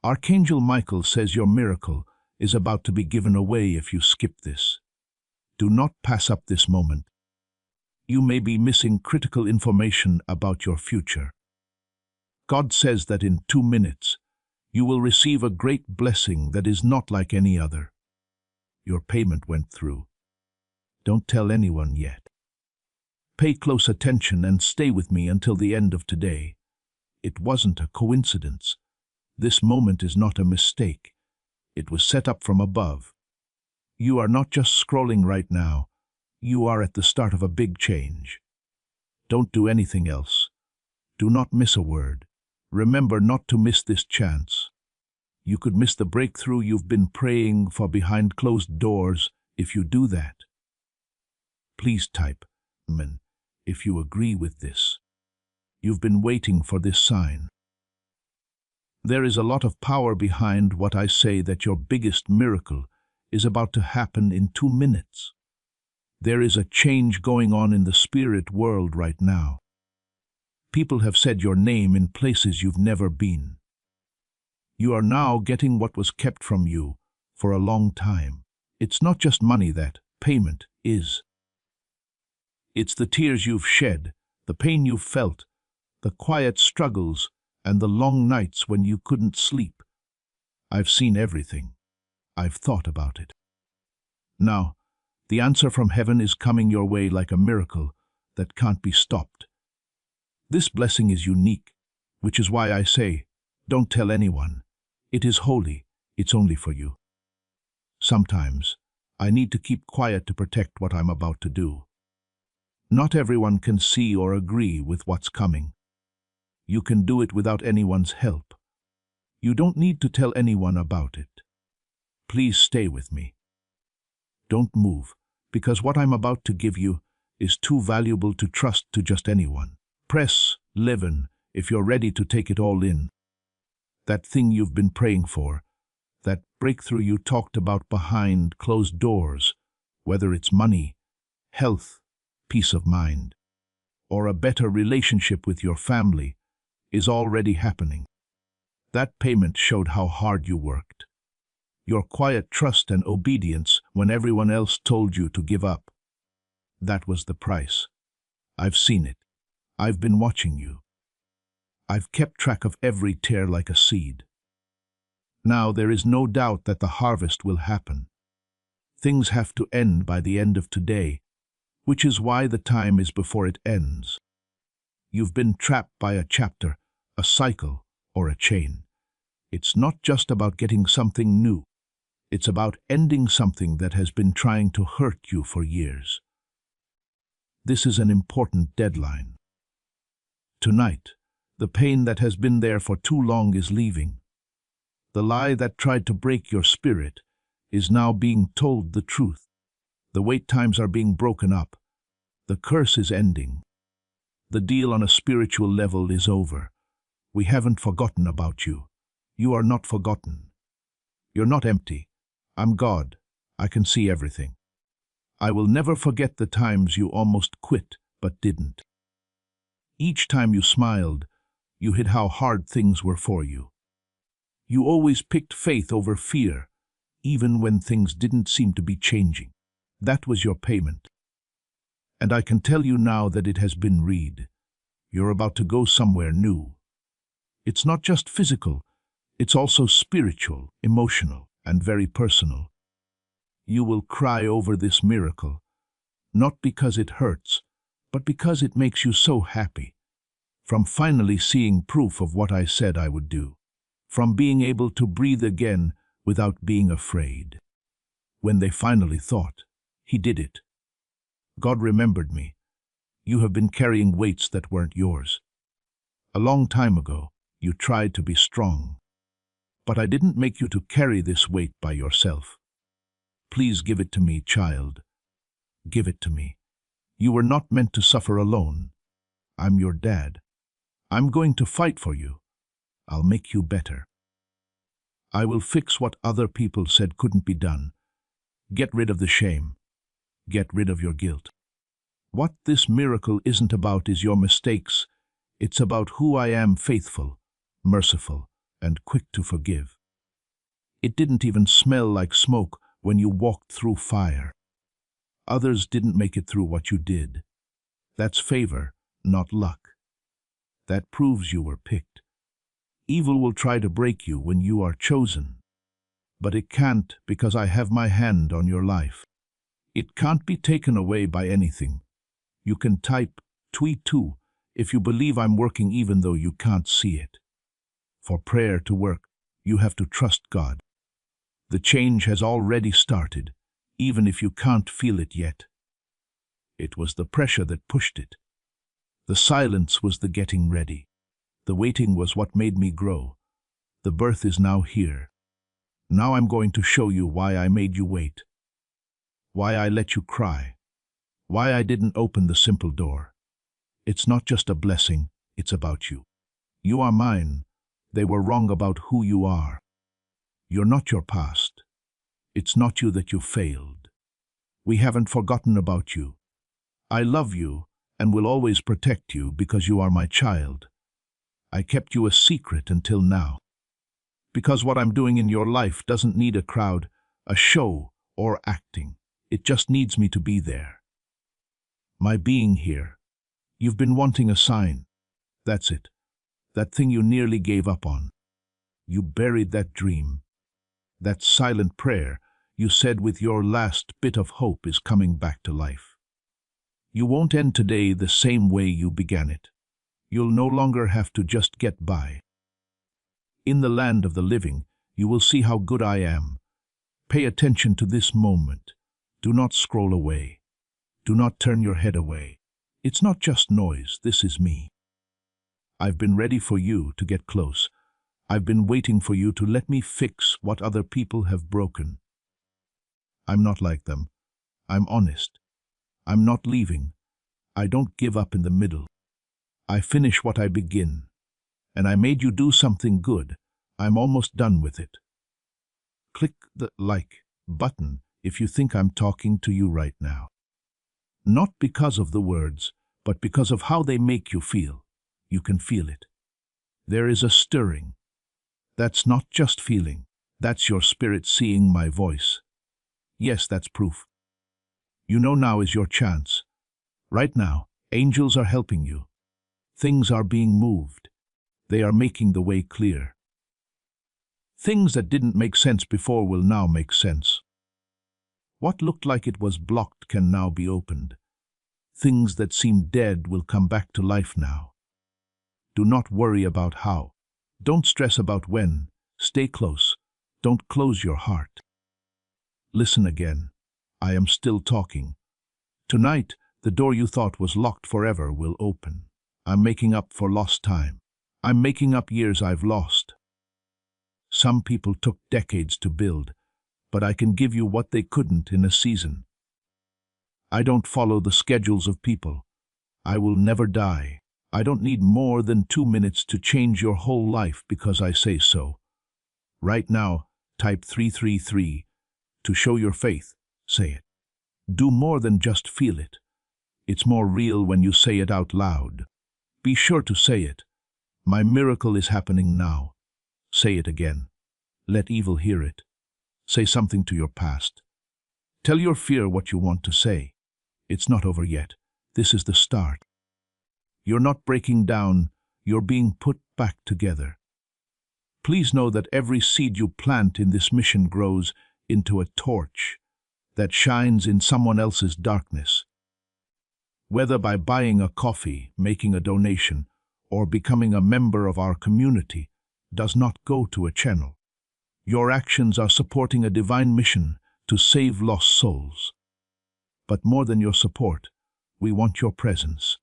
Archangel Michael says your miracle is about to be given away if you skip this. Do not pass up this moment. You may be missing critical information about your future. God says that in 2 minutes, you will receive a great blessing that is not like any other. Your payment went through. Don't tell anyone yet. Pay close attention and stay with me until the end of today. It wasn't a coincidence. This moment is not a mistake. It was set up from above. You are not just scrolling right now. You are at the start of a big change. Don't do anything else. Do not miss a word. Remember not to miss this chance. You could miss the breakthrough you've been praying for behind closed doors if you do that. Please type "Amen" if you agree with this. You've been waiting for this sign. There is a lot of power behind what I say that your biggest miracle is about to happen in 2 minutes. There is a change going on in the spirit world right now. People have said your name in places you've never been. You are now getting what was kept from you for a long time. It's not just money that payment is. It's the tears you've shed, the pain you've felt, the quiet struggles, and the long nights when you couldn't sleep. I've seen everything. I've thought about it. Now, the answer from heaven is coming your way like a miracle that can't be stopped. This blessing is unique, which is why I say, don't tell anyone. It is holy. It's only for you. Sometimes, I need to keep quiet to protect what I'm about to do. Not everyone can see or agree with what's coming. You can do it without anyone's help. You don't need to tell anyone about it. Please stay with me. Don't move, because what I'm about to give you is too valuable to trust to just anyone. Press 11 if you're ready to take it all in. That thing you've been praying for, that breakthrough you talked about behind closed doors, whether it's money, health, peace of mind, or a better relationship with your family, is already happening. That payment showed how hard you worked. Your quiet trust and obedience when everyone else told you to give up. That was the price. I've seen it. I've been watching you. I've kept track of every tear like a seed. Now there is no doubt that the harvest will happen. Things have to end by the end of today, which is why the time is before it ends. You've been trapped by a chapter, a cycle, or a chain. It's not just about getting something new. It's about ending something that has been trying to hurt you for years. This is an important deadline. Tonight, the pain that has been there for too long is leaving. The lie that tried to break your spirit is now being told the truth. The wait times are being broken up. The curse is ending. The deal on a spiritual level is over. We haven't forgotten about you. You are not forgotten. You're not empty. I'm God. I can see everything. I will never forget the times you almost quit but didn't. Each time you smiled, you hid how hard things were for you. You always picked faith over fear, even when things didn't seem to be changing. That was your payment. And I can tell you now that it has been read. You're about to go somewhere new. It's not just physical, it's also spiritual, emotional, and very personal. You will cry over this miracle, not because it hurts, but because it makes you so happy. From finally seeing proof of what I said I would do. From being able to breathe again without being afraid. When they finally thought, he did it. God remembered me. You have been carrying weights that weren't yours. A long time ago, you tried to be strong. But I didn't make you to carry this weight by yourself. Please give it to me, child. Give it to me. You were not meant to suffer alone. I'm your dad. I'm going to fight for you. I'll make you better. I will fix what other people said couldn't be done. Get rid of the shame. Get rid of your guilt. What this miracle isn't about is your mistakes. It's about who I am, faithful, merciful, and quick to forgive. It didn't even smell like smoke when you walked through fire. Others didn't make it through what you did. That's favor, not luck. That proves you were picked. Evil will try to break you when you are chosen. But it can't, because I have my hand on your life. It can't be taken away by anything. You can type, tweet too, if you believe I'm working even though you can't see it. For prayer to work, you have to trust God. The change has already started, even if you can't feel it yet. It was the pressure that pushed it. The silence was the getting ready. The waiting was what made me grow. The birth is now here. Now I'm going to show you why I made you wait. Why I let you cry. Why I didn't open the simple door. It's not just a blessing, it's about you. You are mine. They were wrong about who you are. You're not your past. It's not you that you failed. We haven't forgotten about you. I love you and will always protect you because you are my child. I kept you a secret until now. Because what I'm doing in your life doesn't need a crowd, a show, or acting. It just needs me to be there. My being here. You've been wanting a sign. That's it. That thing you nearly gave up on. You buried that dream. That silent prayer you said with your last bit of hope is coming back to life. You won't end today the same way you began it. You'll no longer have to just get by. In the land of the living, you will see how good I am. Pay attention to this moment. Do not scroll away. Do not turn your head away. It's not just noise, this is me. I've been ready for you to get close. I've been waiting for you to let me fix what other people have broken. I'm not like them. I'm honest. I'm not leaving. I don't give up in the middle. I finish what I begin. And I made you do something good. I'm almost done with it. Click the like button if you think I'm talking to you right now. Not because of the words, but because of how they make you feel. You can feel it. There is a stirring. That's not just feeling. That's your spirit seeing my voice. Yes, that's proof. You know now is your chance. Right now, angels are helping you. Things are being moved. They are making the way clear. Things that didn't make sense before will now make sense. What looked like it was blocked can now be opened. Things that seemed dead will come back to life now. Do not worry about how. Don't stress about when. Stay close. Don't close your heart. Listen again. I am still talking. Tonight, the door you thought was locked forever will open. I'm making up for lost time. I'm making up years I've lost. Some people took decades to build, but I can give you what they couldn't in a season. I don't follow the schedules of people. I will never die. I don't need more than 2 minutes to change your whole life because I say so. Right now, type 333. To show your faith, say it. Do more than just feel it. It's more real when you say it out loud. Be sure to say it. My miracle is happening now. Say it again. Let evil hear it. Say something to your past. Tell your fear what you want to say. It's not over yet. This is the start. You're not breaking down. You're being put back together. Please know that every seed you plant in this mission grows into a torch that shines in someone else's darkness. Whether by buying a coffee, making a donation, or becoming a member of our community, does not go to a channel. Your actions are supporting a divine mission to save lost souls. But more than your support, we want your presence.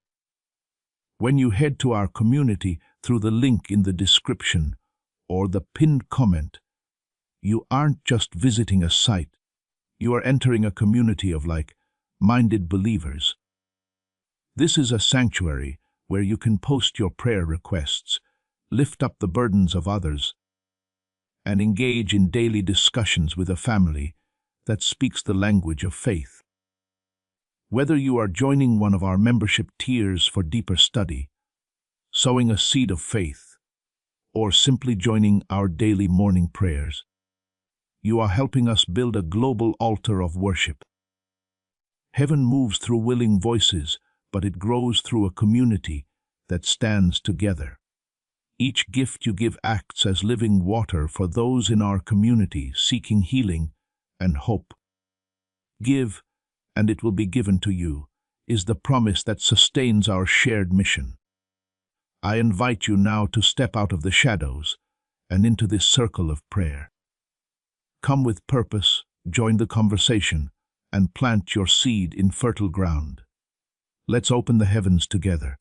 When you head to our community through the link in the description or the pinned comment, you aren't just visiting a site. You are entering a community of like-minded believers. This is a sanctuary where you can post your prayer requests, lift up the burdens of others, and engage in daily discussions with a family that speaks the language of faith. Whether you are joining one of our membership tiers for deeper study, sowing a seed of faith, or simply joining our daily morning prayers. You are helping us build a global altar of worship. Heaven moves through willing voices, but it grows through a community that stands together. Each gift you give acts as living water for those in our community seeking healing and hope. Give, and it will be given to you, is the promise that sustains our shared mission. I invite you now to step out of the shadows and into this circle of prayer. Come with purpose, join the conversation, and plant your seed in fertile ground. Let's open the heavens together.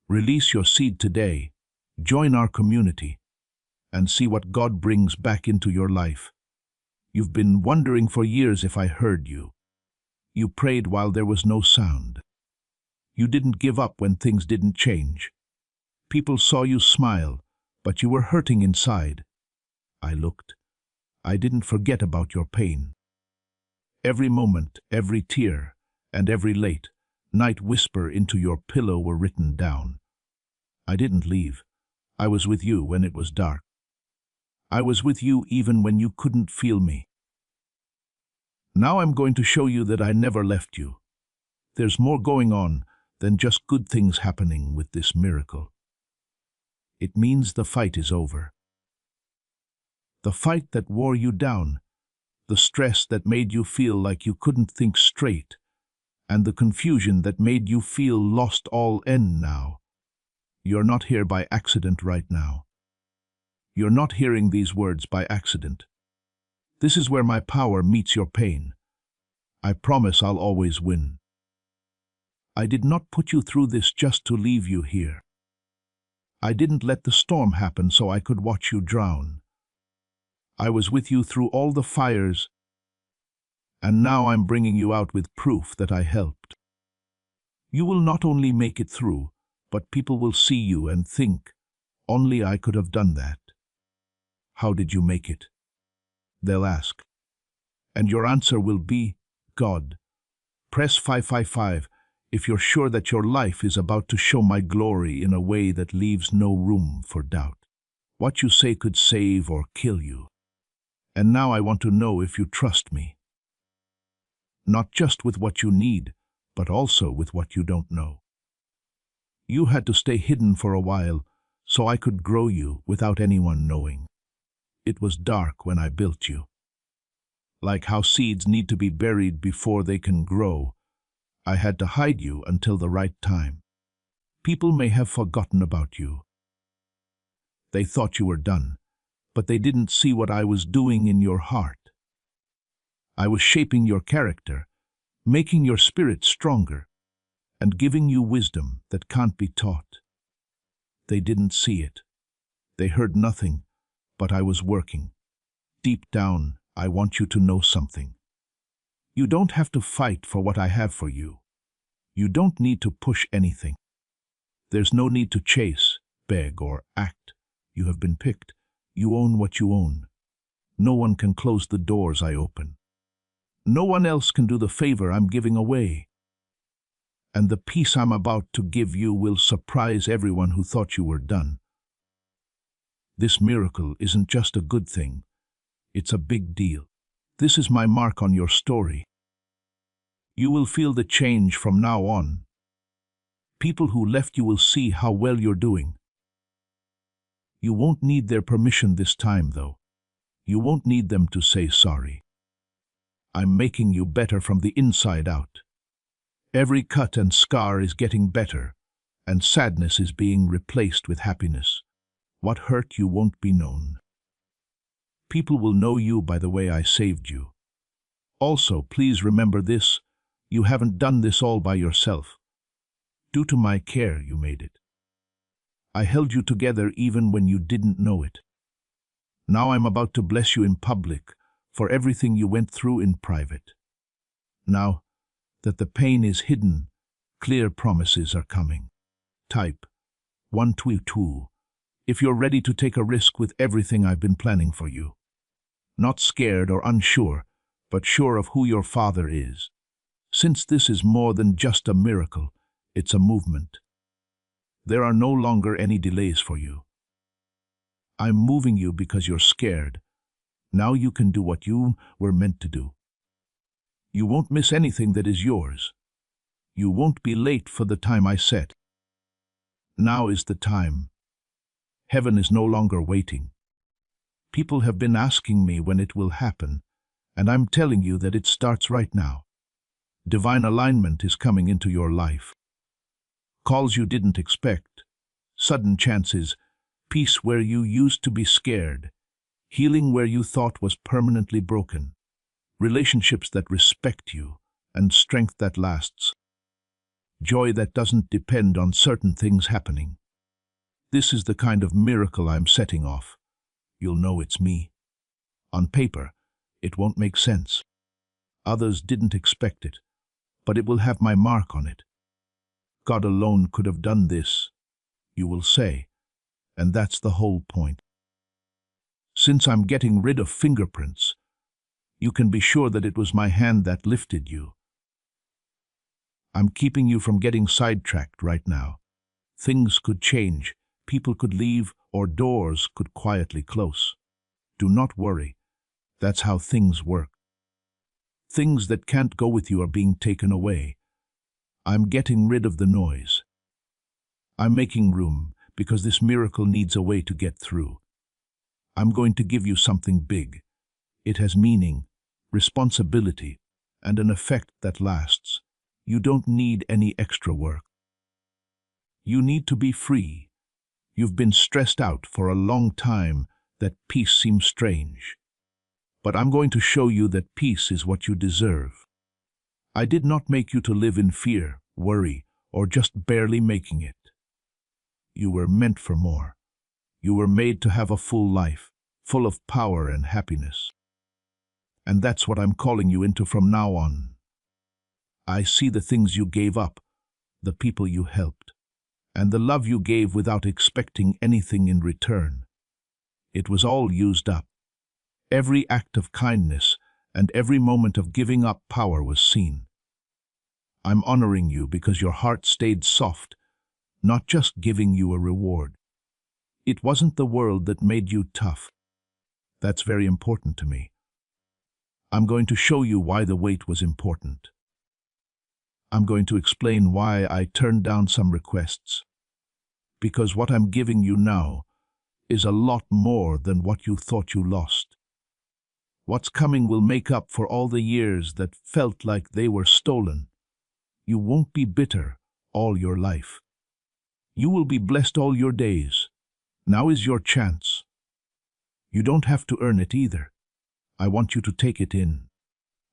Release your seed today, join our community, and see what God brings back into your life. You've been wondering for years if I heard you. You prayed while there was no sound. You didn't give up when things didn't change. People saw you smile, but you were hurting inside. I looked. I didn't forget about your pain. Every moment, every tear, and every late night whisper into your pillow were written down. I didn't leave. I was with you when it was dark. I was with you even when you couldn't feel me. Now I'm going to show you that I never left you. There's more going on than just good things happening with this miracle. It means the fight is over. The fight that wore you down, the stress that made you feel like you couldn't think straight, and the confusion that made you feel lost all end now. You're not here by accident right now. You're not hearing these words by accident. This is where my power meets your pain. I promise I'll always win. I did not put you through this just to leave you here. I didn't let the storm happen so I could watch you drown. I was with you through all the fires, and now I'm bringing you out with proof that I helped. You will not only make it through, but people will see you and think, only I could have done that. How did you make it? They'll ask. And your answer will be, God. Press 555 if you're sure that your life is about to show my glory in a way that leaves no room for doubt. What you say could save or kill you. And now I want to know if you trust me. Not just with what you need, but also with what you don't know. You had to stay hidden for a while, so I could grow you without anyone knowing. It was dark when I built you. Like how seeds need to be buried before they can grow, I had to hide you until the right time. People may have forgotten about you. They thought you were done, but they didn't see what I was doing in your heart. I was shaping your character, making your spirit stronger, and giving you wisdom that can't be taught. They didn't see it. They heard nothing, but I was working. Deep down, I want you to know something. You don't have to fight for what I have for you. You don't need to push anything. There's no need to chase, beg, or act. You have been picked. You own what you own. No one can close the doors I open. No one else can do the favor I'm giving away. And the peace I'm about to give you will surprise everyone who thought you were done. This miracle isn't just a good thing. It's a big deal. This is my mark on your story. You will feel the change from now on. People who left you will see how well you're doing. You won't need their permission this time, though. You won't need them to say sorry. I'm making you better from the inside out. Every cut and scar is getting better, and sadness is being replaced with happiness. What hurt you won't be known. People will know you by the way I saved you. Also, please remember this, you haven't done this all by yourself. Due to my care, you made it. I held you together even when you didn't know it. Now I'm about to bless you in public for everything you went through in private. Now that the pain is hidden, clear promises are coming. Type 122 if you're ready to take a risk with everything I've been planning for you. Not scared or unsure, but sure of who your Father is. Since this is more than just a miracle, it's a movement. There are no longer any delays for you. I'm moving you because you're scared. Now you can do what you were meant to do. You won't miss anything that is yours. You won't be late for the time I set. Now is the time. Heaven is no longer waiting. People have been asking me when it will happen, and I'm telling you that it starts right now. Divine alignment is coming into your life. Calls you didn't expect, sudden chances, peace where you used to be scared, healing where you thought was permanently broken, relationships that respect you, and strength that lasts. Joy that doesn't depend on certain things happening. This is the kind of miracle I'm setting off. You'll know it's me. On paper, it won't make sense. Others didn't expect it, but it will have my mark on it. God alone could have done this, you will say, and that's the whole point. Since I'm getting rid of fingerprints, you can be sure that it was my hand that lifted you. I'm keeping you from getting sidetracked right now. Things could change, people could leave, or doors could quietly close. Do not worry. That's how things work. Things that can't go with you are being taken away. I'm getting rid of the noise. I'm making room because this miracle needs a way to get through. I'm going to give you something big. It has meaning, responsibility, and an effect that lasts. You don't need any extra work. You need to be free. You've been stressed out for a long time that peace seems strange. But I'm going to show you that peace is what you deserve. I did not make you to live in fear, worry, or just barely making it. You were meant for more. You were made to have a full life, full of power and happiness. And that's what I'm calling you into from now on. I see the things you gave up, the people you helped, and the love you gave without expecting anything in return. It was all used up. Every act of kindness and every moment of giving up power was seen. I'm honoring you because your heart stayed soft, not just giving you a reward. It wasn't the world that made you tough. That's very important to me. I'm going to show you why the wait was important. I'm going to explain why I turned down some requests. Because what I'm giving you now is a lot more than what you thought you lost. What's coming will make up for all the years that felt like they were stolen. You won't be bitter all your life. You will be blessed all your days. Now is your chance. You don't have to earn it either. I want you to take it in.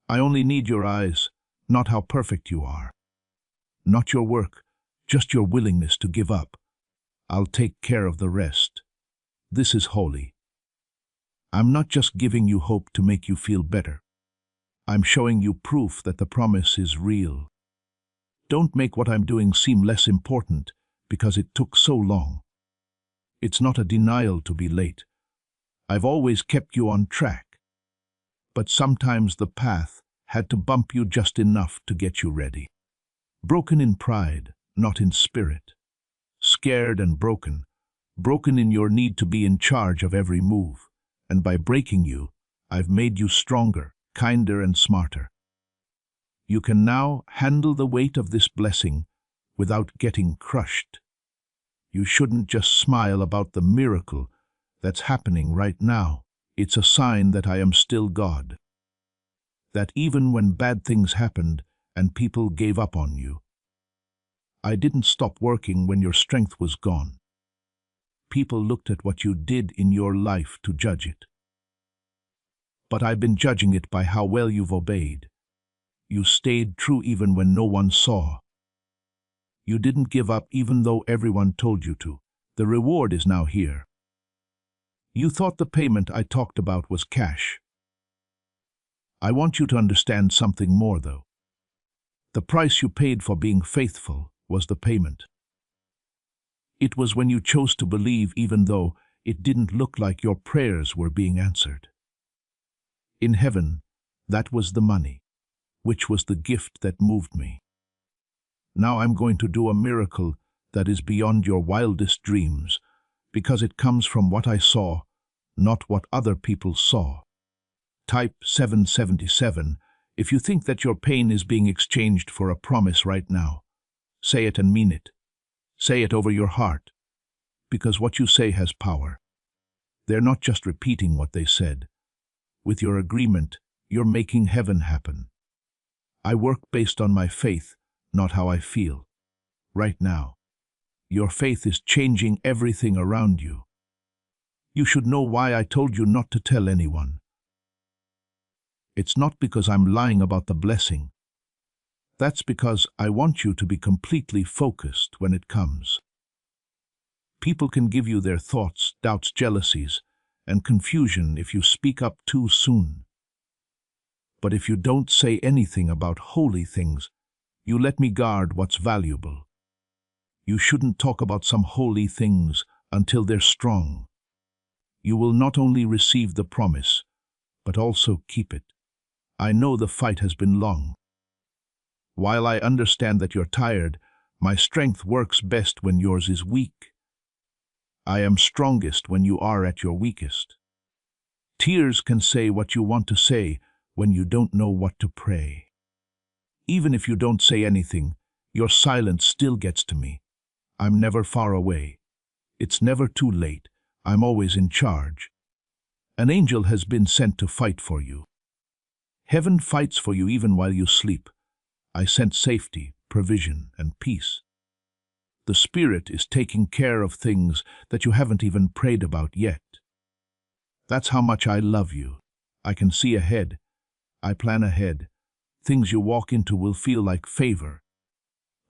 I only need your eyes, not how perfect you are. Not your work, just your willingness to give up. I'll take care of the rest. This is holy. I'm not just giving you hope to make you feel better. I'm showing you proof that the promise is real. Don't make what I'm doing seem less important because it took so long. It's not a denial to be late. I've always kept you on track. But sometimes the path had to bump you just enough to get you ready. Broken in pride, not in spirit. Scared and broken. Broken in your need to be in charge of every move. And by breaking you, I've made you stronger, kinder and smarter. You can now handle the weight of this blessing without getting crushed. You shouldn't just smile about the miracle that's happening right now. It's a sign that I am still God. That even when bad things happened and people gave up on you, I didn't stop working when your strength was gone. People looked at what you did in your life to judge it. But I've been judging it by how well you've obeyed. You stayed true even when no one saw. You didn't give up even though everyone told you to. The reward is now here. You thought the payment I talked about was cash. I want you to understand something more, though. The price you paid for being faithful was the payment. It was when you chose to believe even though it didn't look like your prayers were being answered. In heaven, that was the money, which was the gift that moved me. Now I'm going to do a miracle that is beyond your wildest dreams, because it comes from what I saw, not what other people saw. Type 777 if you think that your pain is being exchanged for a promise right now. Say it and mean it. Say it over your heart, because what you say has power. They're not just repeating what they said. With your agreement, you're making heaven happen. I work based on my faith, not how I feel. Right now, your faith is changing everything around you. You should know why I told you not to tell anyone. It's not because I'm lying about the blessing. That's because I want you to be completely focused when it comes. People can give you their thoughts, doubts, jealousies, and confusion if you speak up too soon. But if you don't say anything about holy things, you let me guard what's valuable. You shouldn't talk about some holy things until they're strong. You will not only receive the promise, but also keep it. I know the fight has been long. While I understand that you're tired, my strength works best when yours is weak. I am strongest when you are at your weakest. Tears can say what you want to say when you don't know what to pray. Even if you don't say anything, your silence still gets to me. I'm never far away. It's never too late. I'm always in charge. An angel has been sent to fight for you. Heaven fights for you even while you sleep. I sent safety, provision, and peace. The Spirit is taking care of things that you haven't even prayed about yet. That's how much I love you. I can see ahead. I plan ahead. Things you walk into will feel like favor.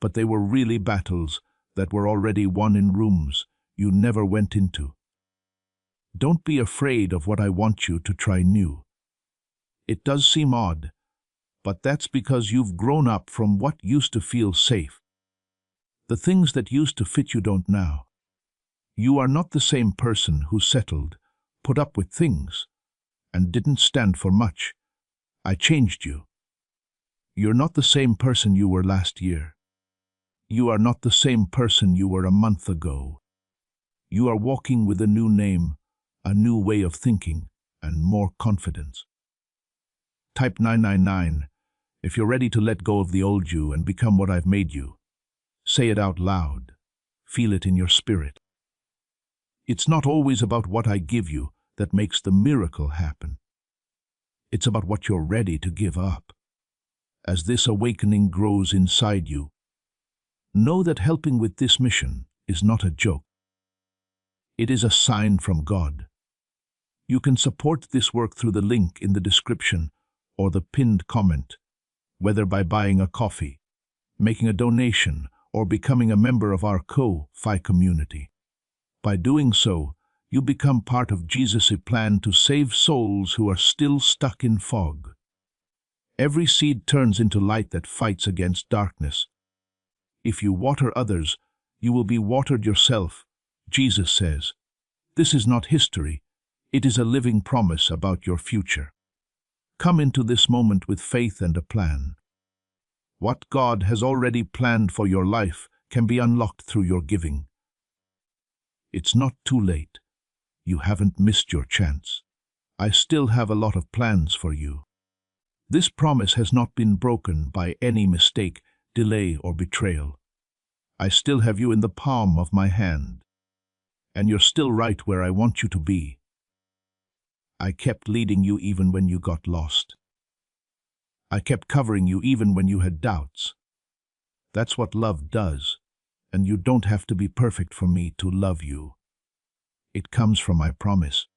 But they were really battles that were already won in rooms you never went into. Don't be afraid of what I want you to try new. It does seem odd, but that's because you've grown up from what used to feel safe. The things that used to fit you don't now. You are not the same person who settled, put up with things, and didn't stand for much. I changed you. You're not the same person you were last year. You are not the same person you were a month ago. You are walking with a new name, a new way of thinking, and more confidence. Type 999 if you're ready to let go of the old you and become what I've made you. Say it out loud. Feel it in your spirit. It's not always about what I give you that makes the miracle happen. It's about what you're ready to give up. As this awakening grows inside you, know that helping with this mission is not a joke. It is a sign from God. You can support this work through the link in the description or the pinned comment, whether by buying a coffee, making a donation, or becoming a member of our Ko-Fi community. By doing so, you become part of Jesus' plan to save souls who are still stuck in fog. Every seed turns into light that fights against darkness. If you water others, you will be watered yourself, Jesus says. This is not history. It is a living promise about your future. Come into this moment with faith and a plan. What God has already planned for your life can be unlocked through your giving. It's not too late. You haven't missed your chance. I still have a lot of plans for you. This promise has not been broken by any mistake, delay, or betrayal. I still have you in the palm of my hand, and you're still right where I want you to be. I kept leading you even when you got lost. I kept covering you even when you had doubts. That's what love does, and you don't have to be perfect for me to love you. It comes from my promise.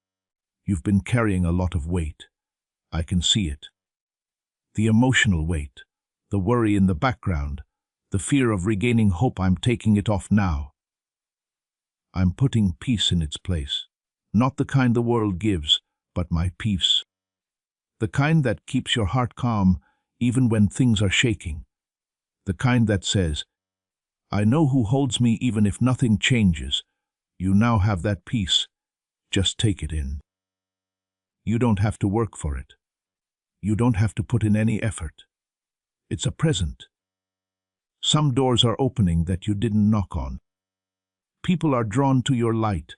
You've been carrying a lot of weight. I can see it. The emotional weight, the worry in the background, the fear of regaining hope. I'm taking it off now. I'm putting peace in its place. Not the kind the world gives, but my peace. The kind that keeps your heart calm even when things are shaking. The kind that says, I know who holds me even if nothing changes. You now have that peace. Just take it in. You don't have to work for it. You don't have to put in any effort. It's a present. Some doors are opening that you didn't knock on. People are drawn to your light,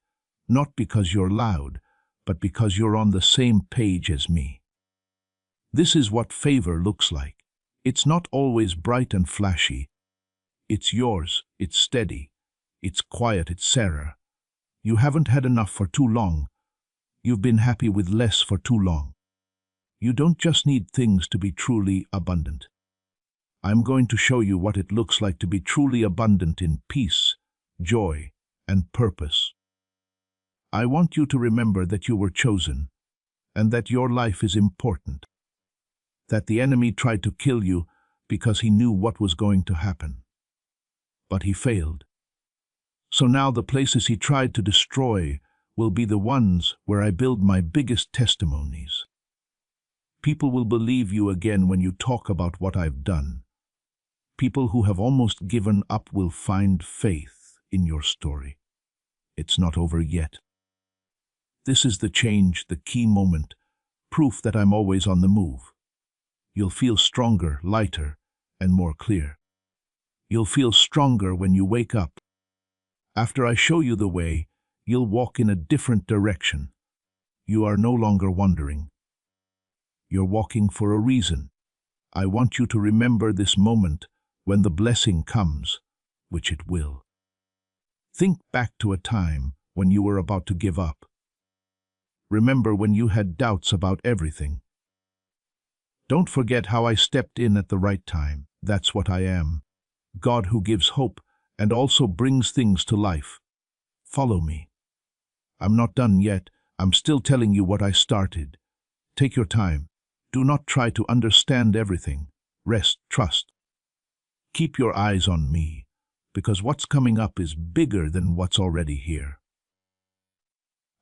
Not because you're loud, but because you're on the same page as me. This is what favor looks like. It's not always bright and flashy. It's yours, it's steady, it's quiet, it's Sarah. You haven't had enough for too long. You've been happy with less for too long. You don't just need things to be truly abundant. I'm going to show you what it looks like to be truly abundant in peace, joy, and purpose. I want you to remember that you were chosen, and that your life is important. That the enemy tried to kill you because he knew what was going to happen. But he failed. So now the places he tried to destroy will be the ones where I build my biggest testimonies. People will believe you again when you talk about what I've done. People who have almost given up will find faith in your story. It's not over yet. This is the change, the key moment, proof that I'm always on the move. You'll feel stronger, lighter, and more clear. You'll feel stronger when you wake up. After I show you the way, you'll walk in a different direction. You are no longer wandering. You're walking for a reason. I want you to remember this moment when the blessing comes, which it will. Think back to a time when you were about to give up. Remember when you had doubts about everything. Don't forget how I stepped in at the right time. That's what I am. God who gives hope and also brings things to life. Follow me. I'm not done yet. I'm still telling you what I started. Take your time. Do not try to understand everything. Rest, trust. Keep your eyes on me, because what's coming up is bigger than what's already here.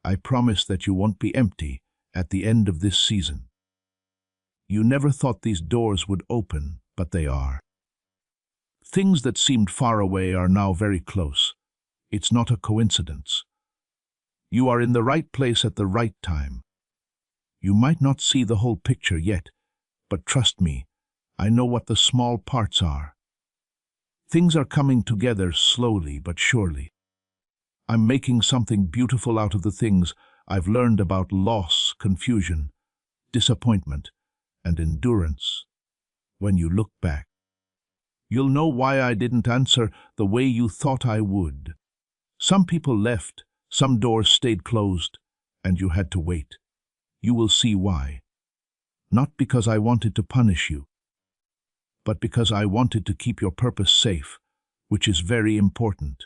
I promise that you won't be empty at the end of this season. You never thought these doors would open, but they are. Things that seemed far away are now very close. It's not a coincidence. You are in the right place at the right time. You might not see the whole picture yet, but trust me, I know what the small parts are. Things are coming together slowly but surely. I'm making something beautiful out of the things I've learned about loss, confusion, disappointment, and endurance. When you look back, you'll know why I didn't answer the way you thought I would. Some people left, some doors stayed closed, and you had to wait. You will see why. Not because I wanted to punish you, but because I wanted to keep your purpose safe, which is very important.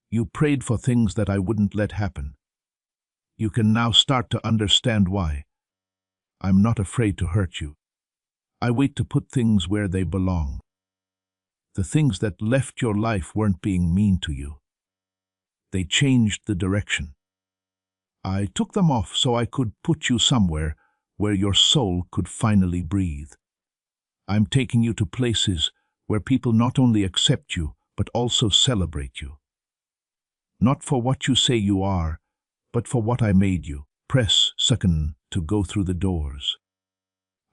You prayed for things that I wouldn't let happen. You can now start to understand why. I'm not afraid to hurt you. I wait to put things where they belong. The things that left your life weren't being mean to you. They changed the direction. I took them off so I could put you somewhere where your soul could finally breathe. I'm taking you to places where people not only accept you, but also celebrate you. Not for what you say you are, but for what I made you. Press second to go through the doors.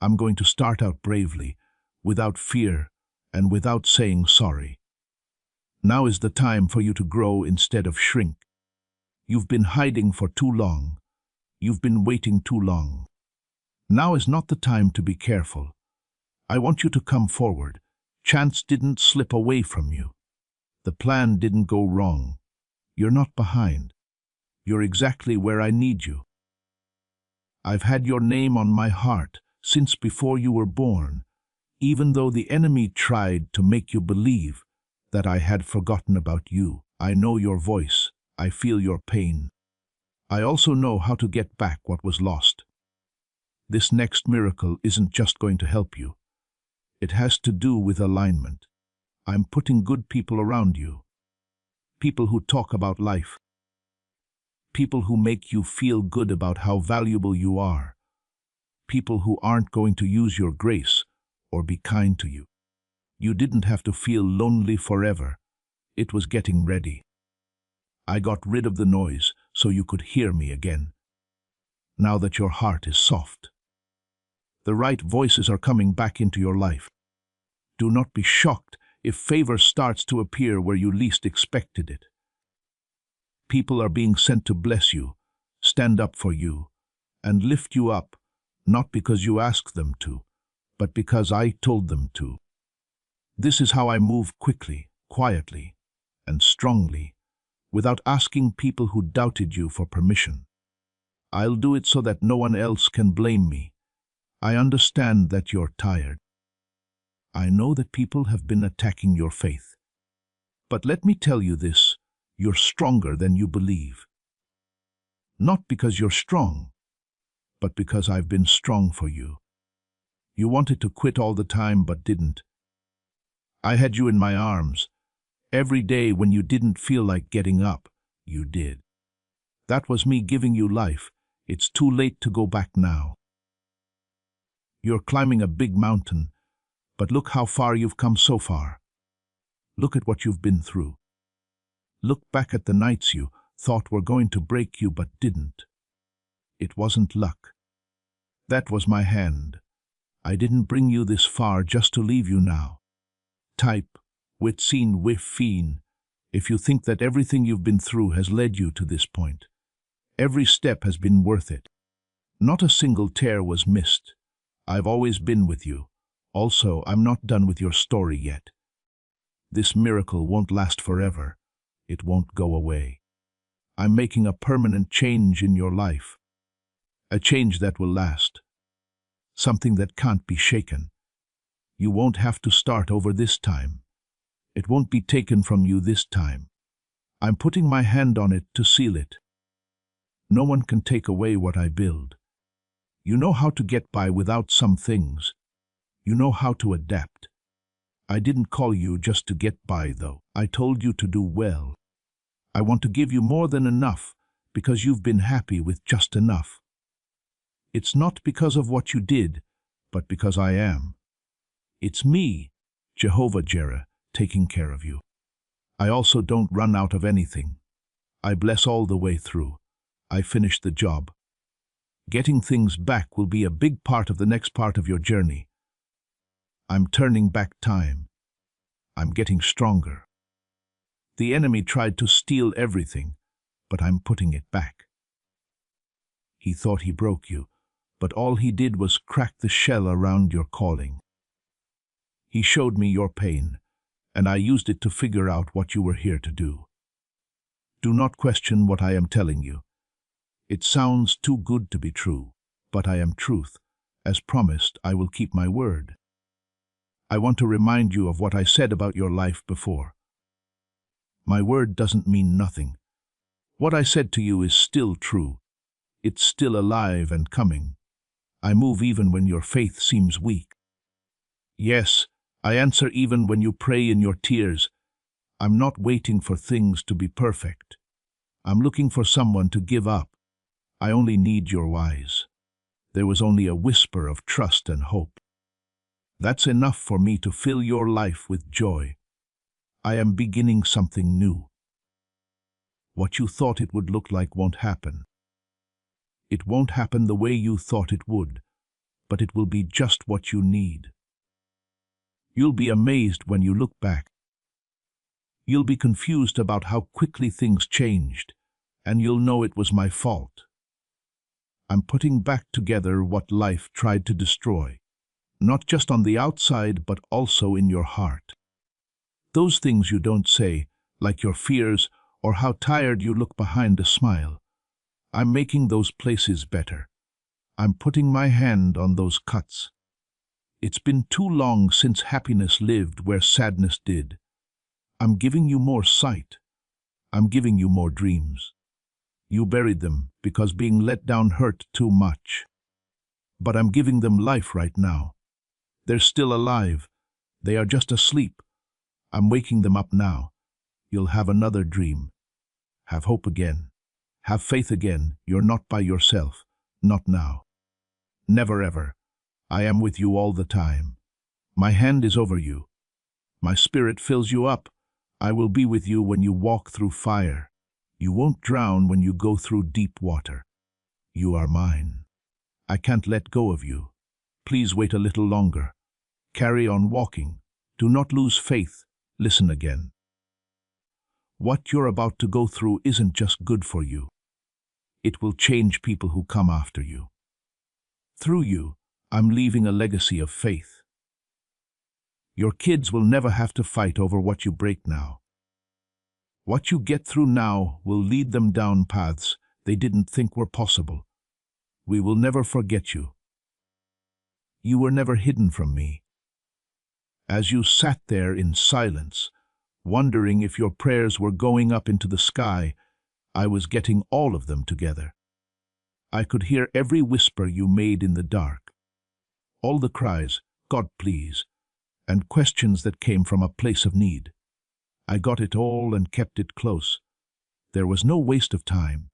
I'm going to start out bravely, without fear, and without saying sorry. Now is the time for you to grow instead of shrink. You've been hiding for too long. You've been waiting too long. Now is not the time to be careful. I want you to come forward. Chance didn't slip away from you. The plan didn't go wrong. You're not behind. You're exactly where I need you. I've had your name on my heart since before you were born, even though the enemy tried to make you believe that I had forgotten about you. I know your voice. I feel your pain. I also know how to get back what was lost. This next miracle isn't just going to help you. It has to do with alignment. I'm putting good people around you. People who talk about life. People who make you feel good about how valuable you are. People who aren't going to use your grace or be kind to you. You didn't have to feel lonely forever. It was getting ready. I got rid of the noise so you could hear me again. Now that your heart is soft, the right voices are coming back into your life. Do not be shocked if favor starts to appear where you least expected it. People are being sent to bless you, stand up for you, and lift you up, not because you asked them to, but because I told them to. This is how I move quickly, quietly, and strongly, without asking people who doubted you for permission. I'll do it so that no one else can blame me. I understand that you're tired. I know that people have been attacking your faith. But let me tell you this, you're stronger than you believe. Not because you're strong, but because I've been strong for you. You wanted to quit all the time but didn't. I had you in my arms. Every day when you didn't feel like getting up, you did. That was me giving you life. It's too late to go back now. You're climbing a big mountain, but look how far you've come so far. Look at what you've been through. Look back at the nights you thought were going to break you but didn't. It wasn't luck. That was my hand. I didn't bring you this far just to leave you now. Type, wit seen with fiend, if you think that everything you've been through has led you to this point. Every step has been worth it. Not a single tear was missed. I've always been with you. Also, I'm not done with your story yet. This miracle won't last forever. It won't go away. I'm making a permanent change in your life. A change that will last. Something that can't be shaken. You won't have to start over this time. It won't be taken from you this time. I'm putting my hand on it to seal it. No one can take away what I build. You know how to get by without some things. You know how to adapt. I didn't call you just to get by, though. I told you to do well. I want to give you more than enough because you've been happy with just enough. It's not because of what you did, but because I am. It's me, Jehovah Jireh, taking care of you. I also don't run out of anything. I bless all the way through. I finish the job. Getting things back will be a big part of the next part of your journey. I'm turning back time. I'm getting stronger. The enemy tried to steal everything, but I'm putting it back. He thought he broke you, but all he did was crack the shell around your calling. He showed me your pain, and I used it to figure out what you were here to do. Do not question what I am telling you. It sounds too good to be true, but I am truth. As promised, I will keep my word. I want to remind you of what I said about your life before. My word doesn't mean nothing. What I said to you is still true. It's still alive and coming. I move even when your faith seems weak. Yes, I answer even when you pray in your tears. I'm not waiting for things to be perfect. I'm looking for someone to give up. I only need your wise. There was only a whisper of trust and hope. That's enough for me to fill your life with joy. I am beginning something new. What you thought it would look like won't happen. It won't happen the way you thought it would, but it will be just what you need. You'll be amazed when you look back. You'll be confused about how quickly things changed, and you'll know it was my fault. I'm putting back together what life tried to destroy, not just on the outside, but also in your heart. Those things you don't say, like your fears or how tired you look behind a smile. I'm making those places better. I'm putting my hand on those cuts. It's been too long since happiness lived where sadness did. I'm giving you more sight. I'm giving you more dreams. You buried them because being let down hurt too much. But I'm giving them life right now. They're still alive. They are just asleep. I'm waking them up now. You'll have another dream. Have hope again. Have faith again. You're not by yourself. Not now. Never ever. I am with you all the time. My hand is over you. My spirit fills you up. I will be with you when you walk through fire. You won't drown when you go through deep water. You are mine. I can't let go of you. Please wait a little longer. Carry on walking. Do not lose faith. Listen again. What you're about to go through isn't just good for you. It will change people who come after you. Through you, I'm leaving a legacy of faith. Your kids will never have to fight over what you break now. What you get through now will lead them down paths they didn't think were possible. We will never forget you. You were never hidden from me. As you sat there in silence, wondering if your prayers were going up into the sky, I was getting all of them together. I could hear every whisper you made in the dark. All the cries, God please, and questions that came from a place of need. I got it all and kept it close. There was no waste of time.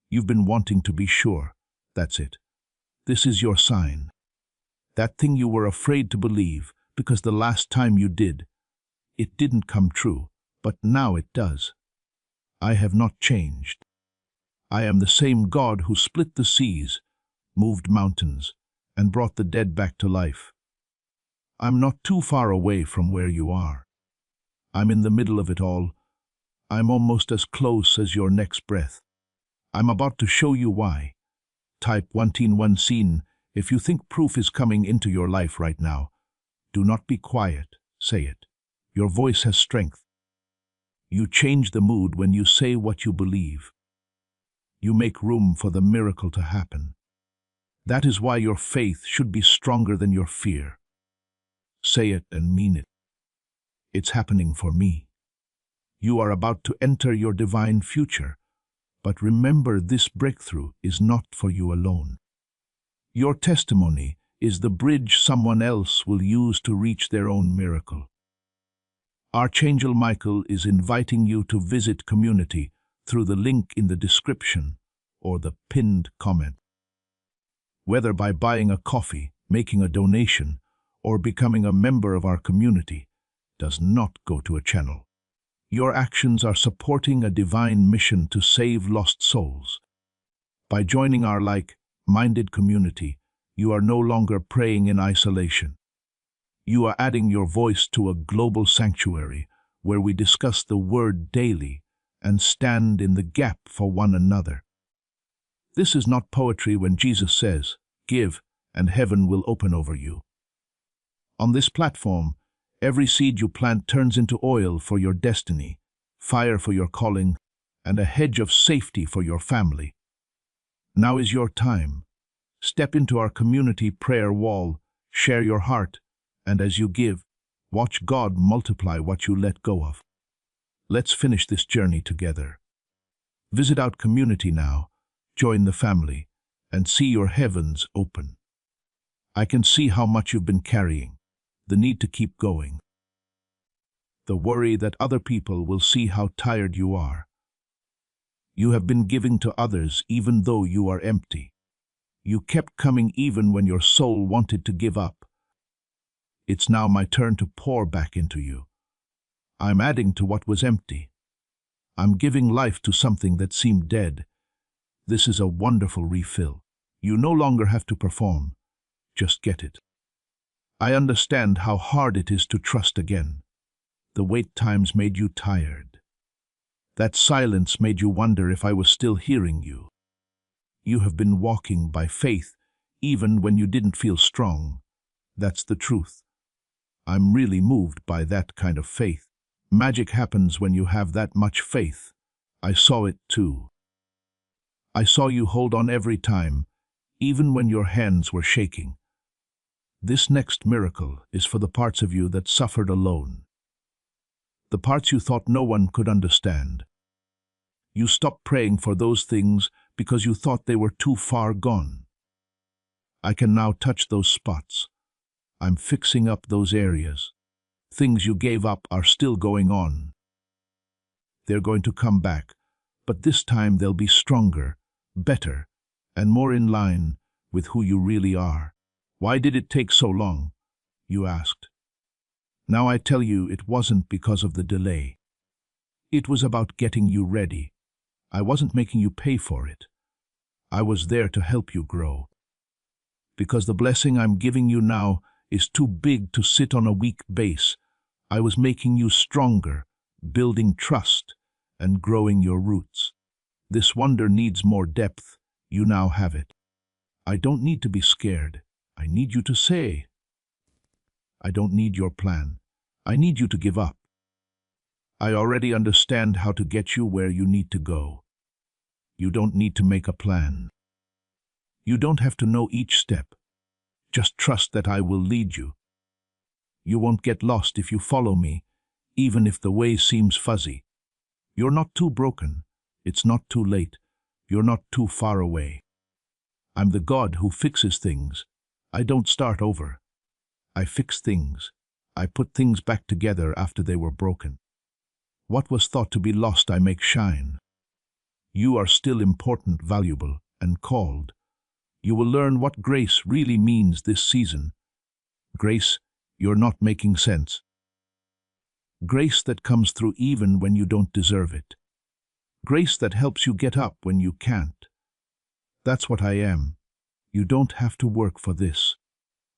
You've been wanting to be sure. That's it. This is your sign. That thing you were afraid to believe, because the last time you did, it didn't come true, but now it does. I have not changed. I am the same God who split the seas, moved mountains, and brought the dead back to life. I'm not too far away from where you are. I'm in the middle of it all. I'm almost as close as your next breath. I'm about to show you why. Type 1 scene if you think proof is coming into your life right now. Do not be quiet. Say it. Your voice has strength. You change the mood when you say what you believe. You make room for the miracle to happen. That is why your faith should be stronger than your fear. Say it and mean it. It's happening for me. You are about to enter your divine future, but remember, this breakthrough is not for you alone. Your testimony is the bridge someone else will use to reach their own miracle. Archangel Michael is inviting you to visit community through the link in the description or the pinned comment. Whether by buying a coffee, making a donation, or becoming a member of our community, does not go to a channel. Your actions are supporting a divine mission to save lost souls. By joining our like-minded community, you are no longer praying in isolation. You are adding your voice to a global sanctuary where we discuss the Word daily and stand in the gap for one another. This is not poetry when Jesus says, "Give, and heaven will open over you." On this platform, every seed you plant turns into oil for your destiny, fire for your calling, and a hedge of safety for your family. Now is your time. Step into our community prayer wall, share your heart, and as you give, watch God multiply what you let go of. Let's finish this journey together. Visit our community now, join the family, and see your heavens open. I can see how much you've been carrying, the need to keep going, the worry that other people will see how tired you are. You have been giving to others even though you are empty. You kept coming even when your soul wanted to give up. It's now my turn to pour back into you. I'm adding to what was empty. I'm giving life to something that seemed dead. This is a wonderful refill. You no longer have to perform. Just get it. I understand how hard it is to trust again. The wait times made you tired. That silence made you wonder if I was still hearing you. You have been walking by faith even when you didn't feel strong. That's the truth. I'm really moved by that kind of faith. Magic happens when you have that much faith. I saw it too. I saw you hold on every time, even when your hands were shaking. This next miracle is for the parts of you that suffered alone. The parts you thought no one could understand. You stopped praying for those things because you thought they were too far gone. I can now touch those spots. I'm fixing up those areas. Things you gave up are still going on. They're going to come back, but this time they'll be stronger, better, and more in line with who you really are. Why did it take so long? You asked. Now I tell you, it wasn't because of the delay. It was about getting you ready. I wasn't making you pay for it. I was there to help you grow. Because the blessing I'm giving you now is too big to sit on a weak base. I was making you stronger, building trust, and growing your roots. This wonder needs more depth. You now have it. I don't need to be scared. I need you to say. I don't need your plan. I need you to give up. I already understand how to get you where you need to go. You don't need to make a plan. You don't have to know each step. Just trust that I will lead you. You won't get lost if you follow me, even if the way seems fuzzy. You're not too broken. It's not too late. You're not too far away. I'm the God who fixes things. I don't start over. I fix things. I put things back together after they were broken. What was thought to be lost I make shine. You are still important, valuable, and called. You will learn what grace really means this season. Grace, you're not making sense. Grace that comes through even when you don't deserve it. Grace that helps you get up when you can't. That's what I am. You don't have to work for this.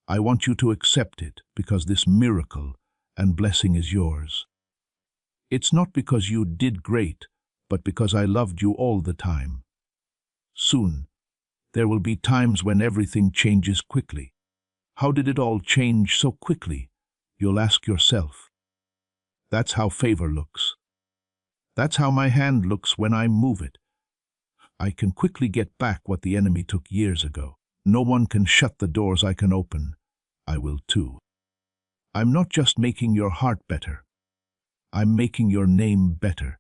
I want you to accept it because this miracle and blessing is yours. It's not because you did great, but because I loved you all the time. Soon, there will be times when everything changes quickly. How did it all change so quickly? You'll ask yourself. That's how favor looks. That's how my hand looks when I move it. I can quickly get back what the enemy took years ago. No one can shut the doors I can open. I will too. I'm not just making your heart better. I'm making your name better.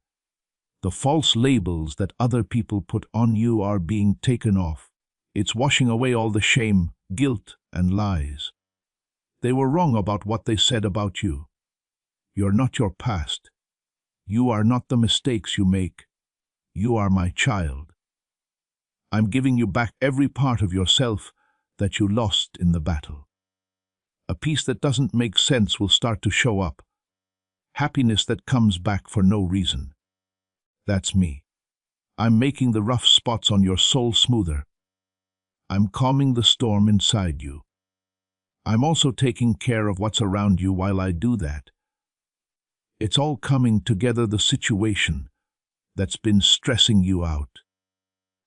The false labels that other people put on you are being taken off. It's washing away all the shame, guilt, and lies. They were wrong about what they said about you. You're not your past. You are not the mistakes you make. You are my child. I'm giving you back every part of yourself that you lost in the battle. A piece that doesn't make sense will start to show up. Happiness that comes back for no reason. That's me. I'm making the rough spots on your soul smoother. I'm calming the storm inside you. I'm also taking care of what's around you while I do that. It's all coming together, the situation that's been stressing you out,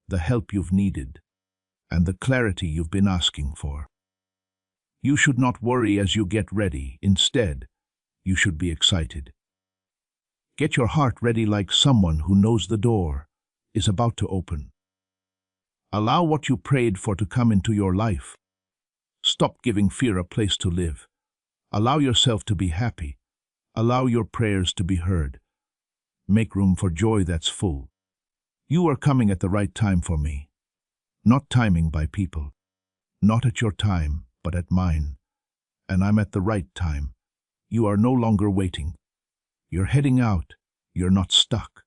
the help you've needed, and the clarity you've been asking for. You should not worry as you get ready. Instead, you should be excited. Get your heart ready like someone who knows the door is about to open. Allow what you prayed for to come into your life. Stop giving fear a place to live. Allow yourself to be happy. Allow your prayers to be heard. Make room for joy that's full. You are coming at the right time for me. Not timing by people. Not at your time, but at mine. And I'm at the right time. You are no longer waiting. You're heading out. You're not stuck.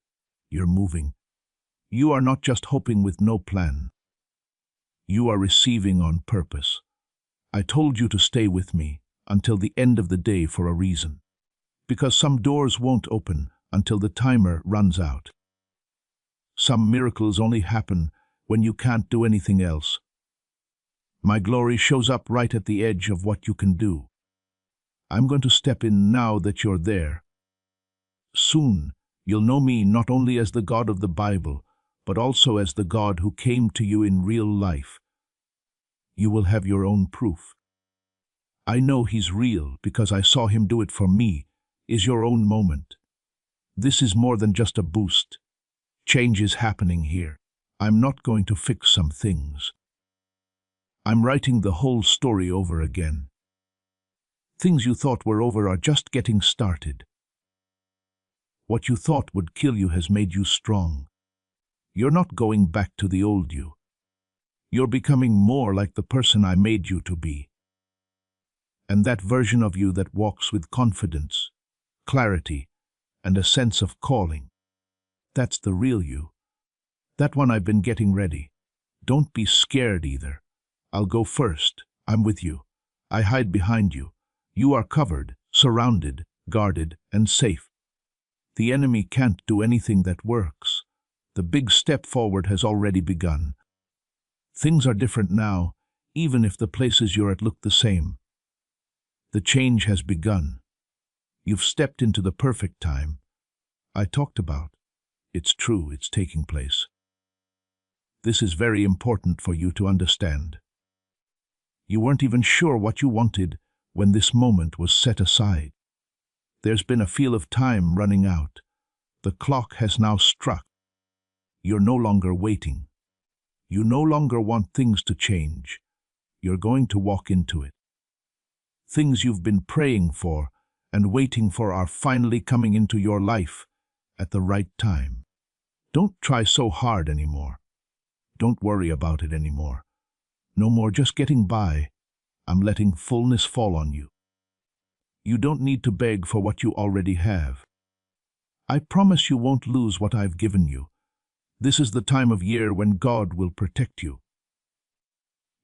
You're moving. You are not just hoping with no plan. You are receiving on purpose. I told you to stay with me until the end of the day for a reason. Because some doors won't open until the timer runs out. Some miracles only happen when you can't do anything else. My glory shows up right at the edge of what you can do. I'm going to step in now that you're there. Soon, you'll know me not only as the God of the Bible, but also as the God who came to you in real life. You will have your own proof. I know He's real because I saw Him do it for me. Is your own moment. This is more than just a boost. Change is happening here. I'm not going to fix some things. I'm writing the whole story over again. Things you thought were over are just getting started. What you thought would kill you has made you strong. You're not going back to the old you. You're becoming more like the person I made you to be. And that version of you that walks with confidence, clarity, and a sense of calling. That's the real you. That one I've been getting ready. Don't be scared either. I'll go first. I'm with you. I hide behind you. You are covered, surrounded, guarded, and safe. The enemy can't do anything that works. The big step forward has already begun. Things are different now, even if the places you're at look the same. The change has begun. You've stepped into the perfect time I talked about. It's true, it's taking place. This is very important for you to understand. You weren't even sure what you wanted when this moment was set aside. There's been a feel of time running out. The clock has now struck. You're no longer waiting. You no longer want things to change. You're going to walk into it. Things you've been praying for and waiting for are finally coming into your life at the right time. Don't try so hard anymore. Don't worry about it anymore. No more just getting by. I'm letting fullness fall on you. You don't need to beg for what you already have. I promise you won't lose what I've given you. This is the time of year when God will protect you.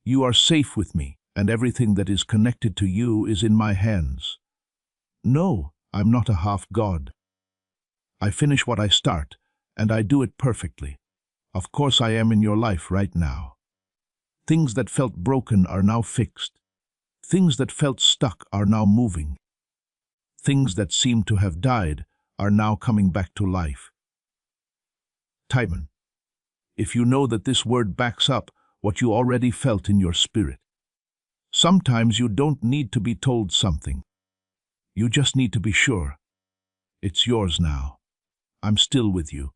You are safe with me, and everything that is connected to you is in my hands. No, I'm not a half God. I finish what I start, and I do it perfectly. Of course I am in your life right now. Things that felt broken are now fixed. Things that felt stuck are now moving. Things that seemed to have died are now coming back to life. Timon, if you know that this word backs up what you already felt in your spirit. Sometimes you don't need to be told something. You just need to be sure. It's yours now. I'm still with you.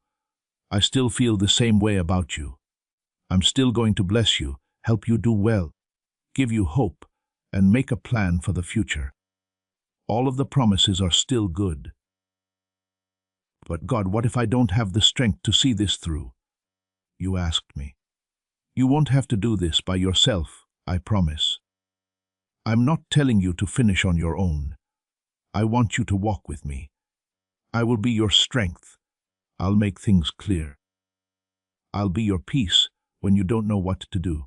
I still feel the same way about you. I'm still going to bless you, help you do well, give you hope, and make a plan for the future. All of the promises are still good. But God, what if I don't have the strength to see this through? You asked me. You won't have to do this by yourself, I promise. I'm not telling you to finish on your own. I want you to walk with me. I will be your strength. I'll make things clear. I'll be your peace when you don't know what to do.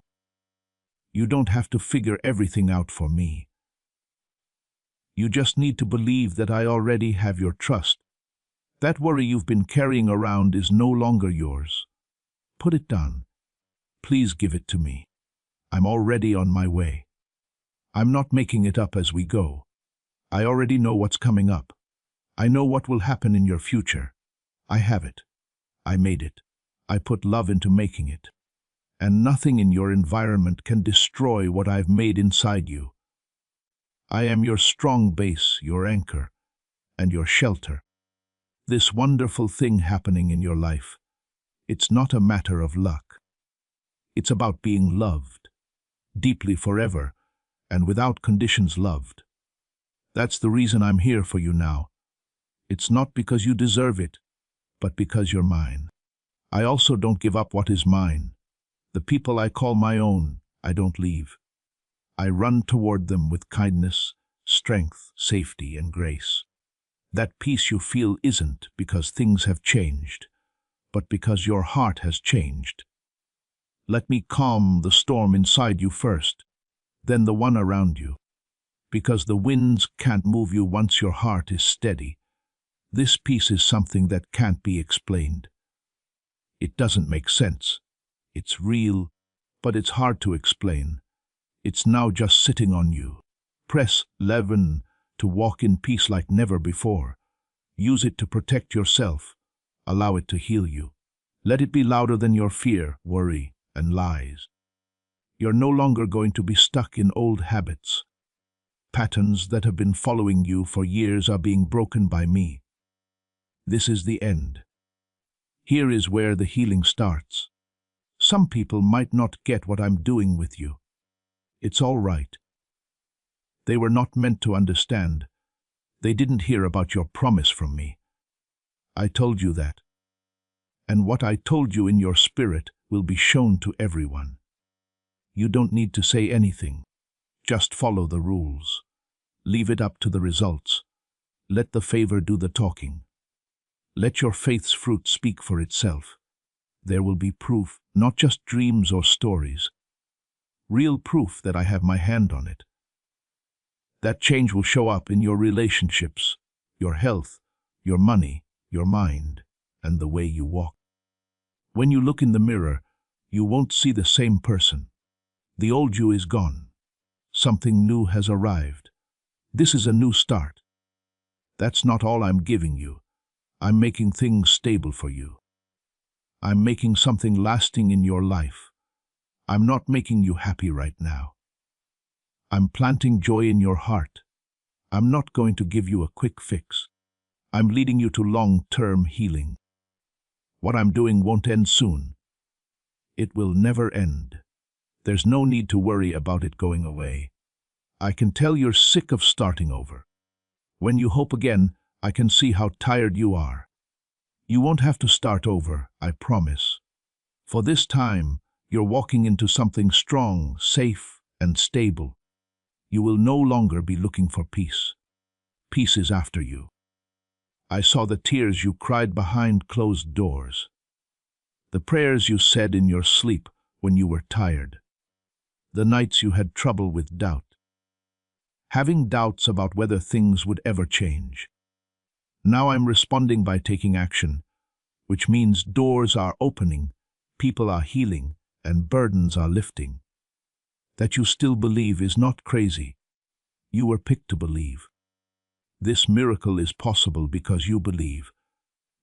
You don't have to figure everything out for me. You just need to believe that I already have your trust. That worry you've been carrying around is no longer yours. Put it down. Please give it to me. I'm already on my way. I'm not making it up as we go. I already know what's coming up. I know what will happen in your future. I have it. I made it. I put love into making it. And nothing in your environment can destroy what I've made inside you. I am your strong base, your anchor, and your shelter. This wonderful thing happening in your life, it's not a matter of luck. It's about being loved, deeply forever, and without conditions loved. That's the reason I'm here for you now. It's not because you deserve it, but because you're mine. I also don't give up what is mine. The people I call my own, I don't leave. I run toward them with kindness, strength, safety, and grace. That peace you feel isn't because things have changed, but because your heart has changed. Let me calm the storm inside you first, then the one around you. Because the winds can't move you once your heart is steady. This peace is something that can't be explained. It doesn't make sense. It's real, but it's hard to explain. It's now just sitting on you. Press 11 to walk in peace like never before. Use it to protect yourself. Allow it to heal you. Let it be louder than your fear, worry, and lies. You're no longer going to be stuck in old habits. Patterns that have been following you for years are being broken by me. This is the end. Here is where the healing starts. Some people might not get what I'm doing with you. It's all right. They were not meant to understand. They didn't hear about your promise from me. I told you that. And what I told you in your spirit will be shown to everyone. You don't need to say anything. Just follow the rules. Leave it up to the results. Let the favor do the talking. Let your faith's fruit speak for itself. There will be proof, not just dreams or stories. Real proof that I have my hand on it. That change will show up in your relationships, your health, your money, your mind, and the way you walk. When you look in the mirror, you won't see the same person. The old you is gone. Something new has arrived. This is a new start. That's not all I'm giving you. I'm making things stable for you. I'm making something lasting in your life. I'm not making you happy right now. I'm planting joy in your heart. I'm not going to give you a quick fix. I'm leading you to long-term healing. What I'm doing won't end soon. It will never end. There's no need to worry about it going away. I can tell you're sick of starting over. When you hope again, I can see how tired you are. You won't have to start over, I promise. For this time, you're walking into something strong, safe, and stable. You will no longer be looking for peace. Peace is after you. I saw the tears you cried behind closed doors. The prayers you said in your sleep when you were tired. The nights you had trouble with doubt. Having doubts about whether things would ever change. Now I'm responding by taking action, which means doors are opening, people are healing, and burdens are lifting. That you still believe is not crazy. You were picked to believe. This miracle is possible because you believe.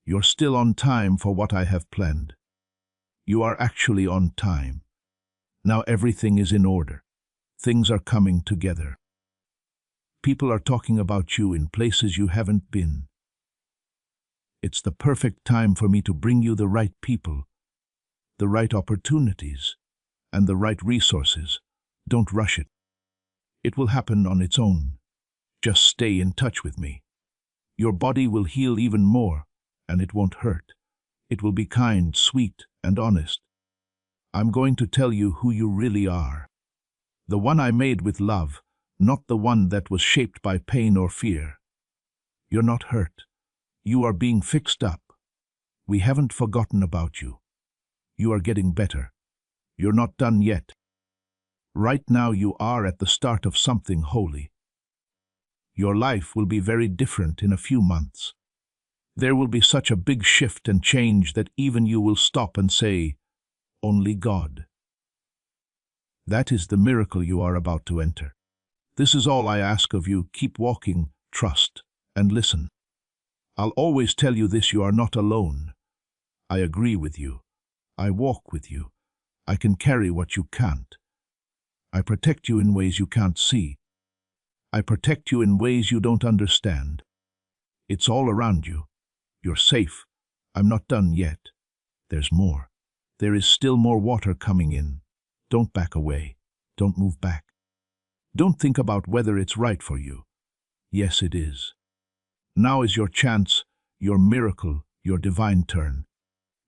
You're still on time for what I have planned. You are actually on time. Now everything is in order. Things are coming together. People are talking about you in places you haven't been. It's the perfect time for me to bring you the right people, the right opportunities, and the right resources. Don't rush it. It will happen on its own. Just stay in touch with me. Your body will heal even more, and it won't hurt. It will be kind, sweet, and honest. I'm going to tell you who you really are. The one I made with love, not the one that was shaped by pain or fear. You're not hurt. You are being fixed up. We haven't forgotten about you. You are getting better. You're not done yet. Right now you are at the start of something holy. Your life will be very different in a few months. There will be such a big shift and change that even you will stop and say, "Only God." That is the miracle you are about to enter. This is all I ask of you. Keep walking, trust, and listen. I'll always tell you this: you are not alone. I agree with you. I walk with you. I can carry what you can't. I protect you in ways you can't see. I protect you in ways you don't understand. It's all around you. You're safe. I'm not done yet. There's more. There is still more water coming in. Don't back away. Don't move back. Don't think about whether it's right for you. Yes, it is. Now is your chance, your miracle, your divine turn.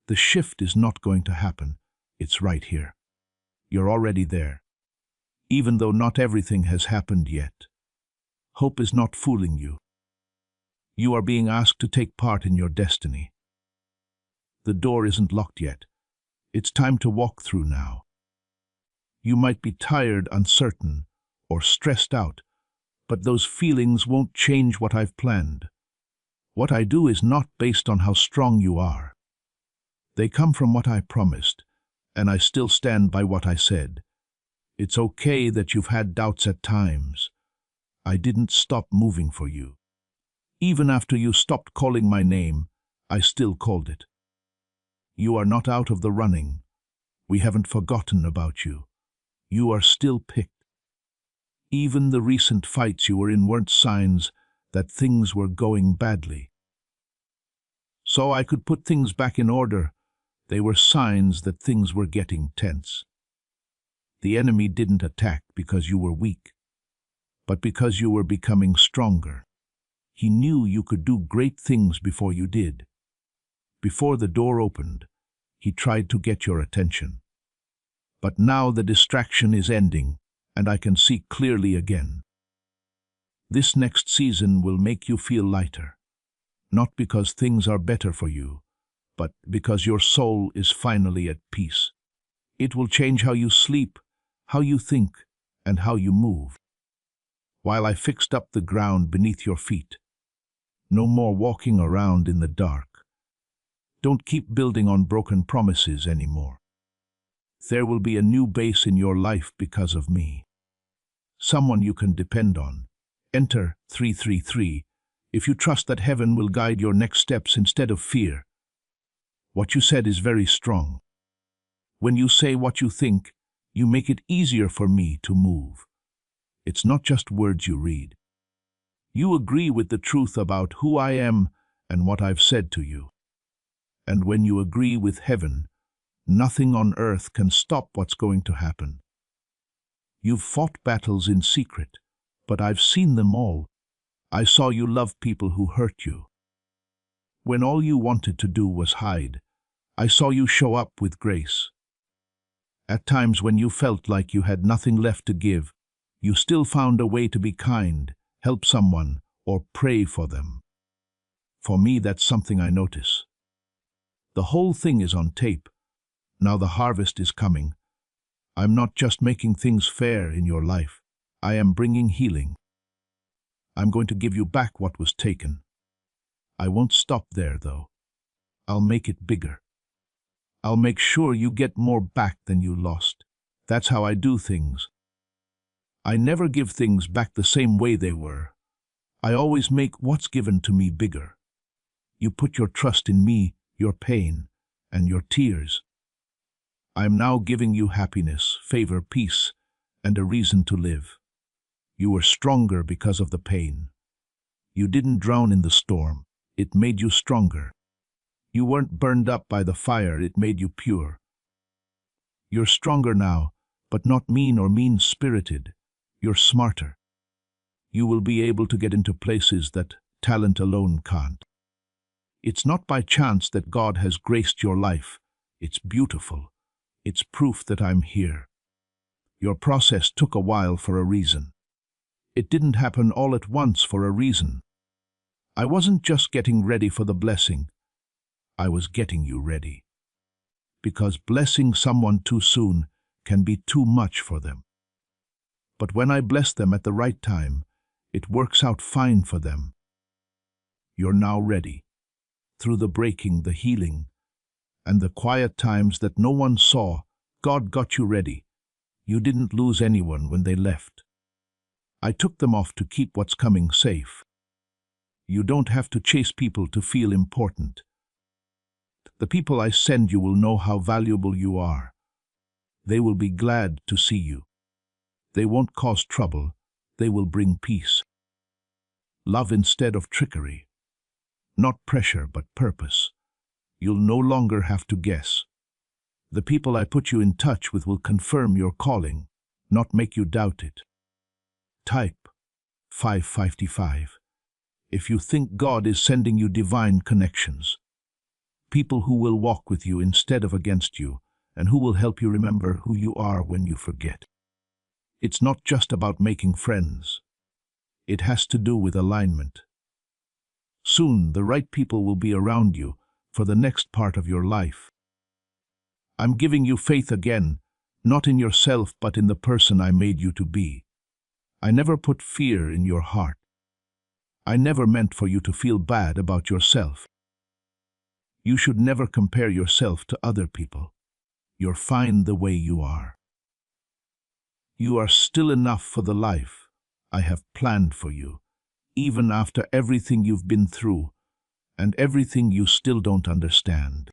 The shift is not going to happen. It's right here. You're already there. Even though not everything has happened yet. Hope is not fooling you. You are being asked to take part in your destiny. The door isn't locked yet. It's time to walk through now. You might be tired, uncertain, or stressed out, but those feelings won't change what I've planned. What I do is not based on how strong you are. They come from what I promised, and I still stand by what I said. It's okay that you've had doubts at times. I didn't stop moving for you. Even after you stopped calling my name, I still called it. You are not out of the running. We haven't forgotten about you. You are still picked. Even the recent fights you were in weren't signs that things were going badly. So I could put things back in order. They were signs that things were getting tense. The enemy didn't attack because you were weak, but because you were becoming stronger. He knew you could do great things before you did. Before the door opened, he tried to get your attention. But now the distraction is ending, and I can see clearly again. This next season will make you feel lighter, not because things are better for you, but because your soul is finally at peace. It will change how you sleep, how you think, and how you move. While I fixed up the ground beneath your feet, no more walking around in the dark. Don't keep building on broken promises anymore. There will be a new base in your life because of me. Someone you can depend on. Enter 333 if you trust that heaven will guide your next steps instead of fear. What you said is very strong. When you say what you think, you make it easier for me to move. It's not just words you read. You agree with the truth about who I am and what I've said to you. And when you agree with heaven, nothing on earth can stop what's going to happen. You've fought battles in secret, but I've seen them all. I saw you love people who hurt you. When all you wanted to do was hide, I saw you show up with grace. At times when you felt like you had nothing left to give, you still found a way to be kind, help someone, or pray for them. For me, that's something I notice. The whole thing is on tape. Now the harvest is coming. I'm not just making things fair in your life. I am bringing healing. I'm going to give you back what was taken. I won't stop there, though. I'll make it bigger. I'll make sure you get more back than you lost. That's how I do things. I never give things back the same way they were. I always make what's given to me bigger. You put your trust in me, your pain, and your tears. I'm now giving you happiness, favor, peace, and a reason to live. You were stronger because of the pain. You didn't drown in the storm. It made you stronger. You weren't burned up by the fire. It made you pure. You're stronger now, but not mean or mean-spirited. You're smarter. You will be able to get into places that talent alone can't. It's not by chance that God has graced your life. It's beautiful. It's proof that I'm here. Your process took a while for a reason. It didn't happen all at once for a reason. I wasn't just getting ready for the blessing. I was getting you ready. Because blessing someone too soon can be too much for them. But when I bless them at the right time, it works out fine for them. You're now ready. Through the breaking, the healing, and the quiet times that no one saw, God got you ready. You didn't lose anyone when they left. I took them off to keep what's coming safe. You don't have to chase people to feel important. The people I send you will know how valuable you are. They will be glad to see you. They won't cause trouble. They will bring peace. Love instead of trickery. Not pressure, but purpose. You'll no longer have to guess. The people I put you in touch with will confirm your calling, not make you doubt it. Type 555. If you think God is sending you divine connections. People who will walk with you instead of against you, and who will help you remember who you are when you forget. It's not just about making friends. It has to do with alignment. Soon, the right people will be around you for the next part of your life. I'm giving you faith again, not in yourself, but in the person I made you to be. I never put fear in your heart. I never meant for you to feel bad about yourself. You should never compare yourself to other people. You're fine the way you are. You are still enough for the life I have planned for you, even after everything you've been through and everything you still don't understand.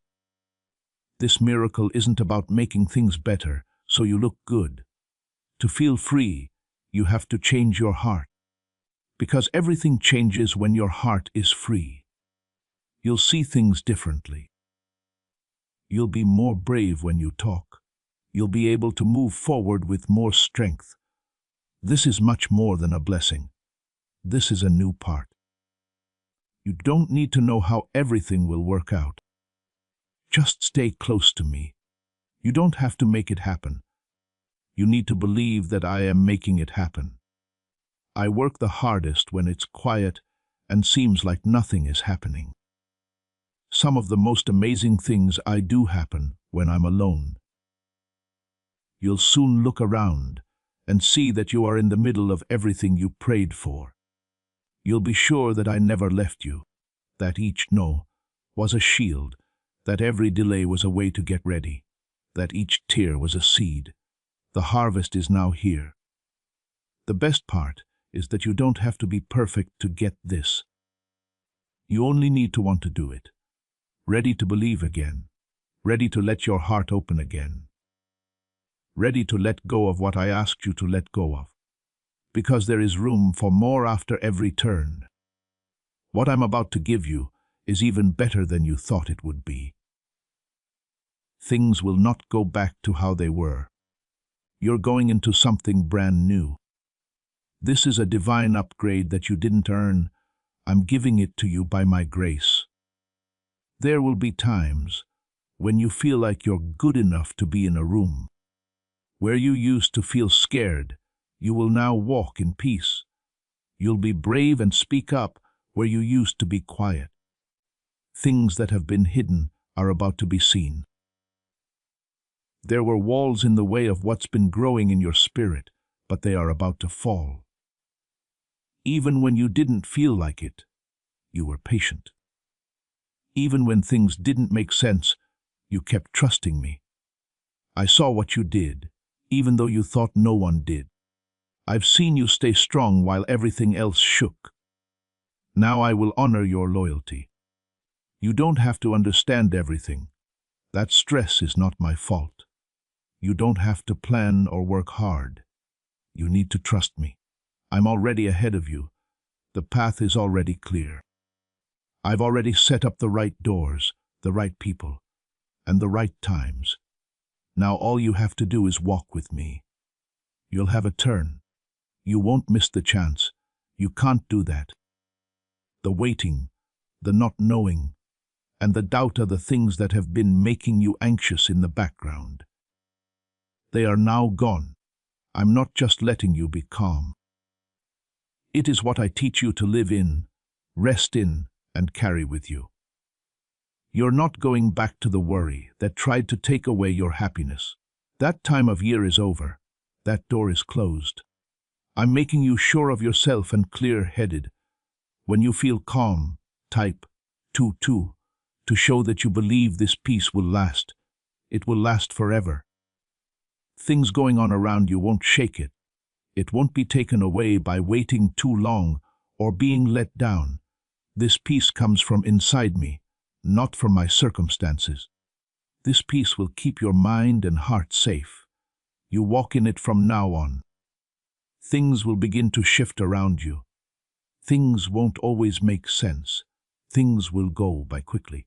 This miracle isn't about making things better so you look good. To feel free, you have to change your heart. Because everything changes when your heart is free. You'll see things differently. You'll be more brave when you talk. You'll be able to move forward with more strength. This is much more than a blessing. This is a new part. You don't need to know how everything will work out. Just stay close to me. You don't have to make it happen. You need to believe that I am making it happen. I work the hardest when it's quiet and seems like nothing is happening. Some of the most amazing things I do happen when I'm alone. You'll soon look around and see that you are in the middle of everything you prayed for. You'll be sure that I never left you, that each no was a shield, that every delay was a way to get ready, that each tear was a seed. The harvest is now here. The best part is that you don't have to be perfect to get this. You only need to want to do it, ready to believe again, ready to let your heart open again, ready to let go of what I asked you to let go of, because there is room for more after every turn. What I'm about to give you is even better than you thought it would be. Things will not go back to how they were. You're going into something brand new. This is a divine upgrade that you didn't earn. I'm giving it to you by my grace. There will be times when you feel like you're good enough to be in a room. Where you used to feel scared, you will now walk in peace. You'll be brave and speak up where you used to be quiet. Things that have been hidden are about to be seen. There were walls in the way of what's been growing in your spirit, but they are about to fall. Even when you didn't feel like it, you were patient. Even when things didn't make sense, you kept trusting me. I saw what you did, even though you thought no one did. I've seen you stay strong while everything else shook. Now I will honor your loyalty. You don't have to understand everything. That stress is not my fault. You don't have to plan or work hard. You need to trust me. I'm already ahead of you. The path is already clear. I've already set up the right doors, the right people, and the right times. Now all you have to do is walk with me. You'll have a turn. You won't miss the chance. You can't do that. The waiting, the not knowing, and the doubt are the things that have been making you anxious in the background. They are now gone. I'm not just letting you be calm. It is what I teach you to live in, rest in, and carry with you. You're not going back to the worry that tried to take away your happiness. That time of year is over. That door is closed. I'm making you sure of yourself and clear-headed. When you feel calm, type 22 to show that you believe this peace will last. It will last forever. Things going on around you won't shake it. It won't be taken away by waiting too long or being let down. This peace comes from inside me, not from my circumstances. This peace will keep your mind and heart safe. You walk in it from now on. Things will begin to shift around you. Things won't always make sense. Things will go by quickly.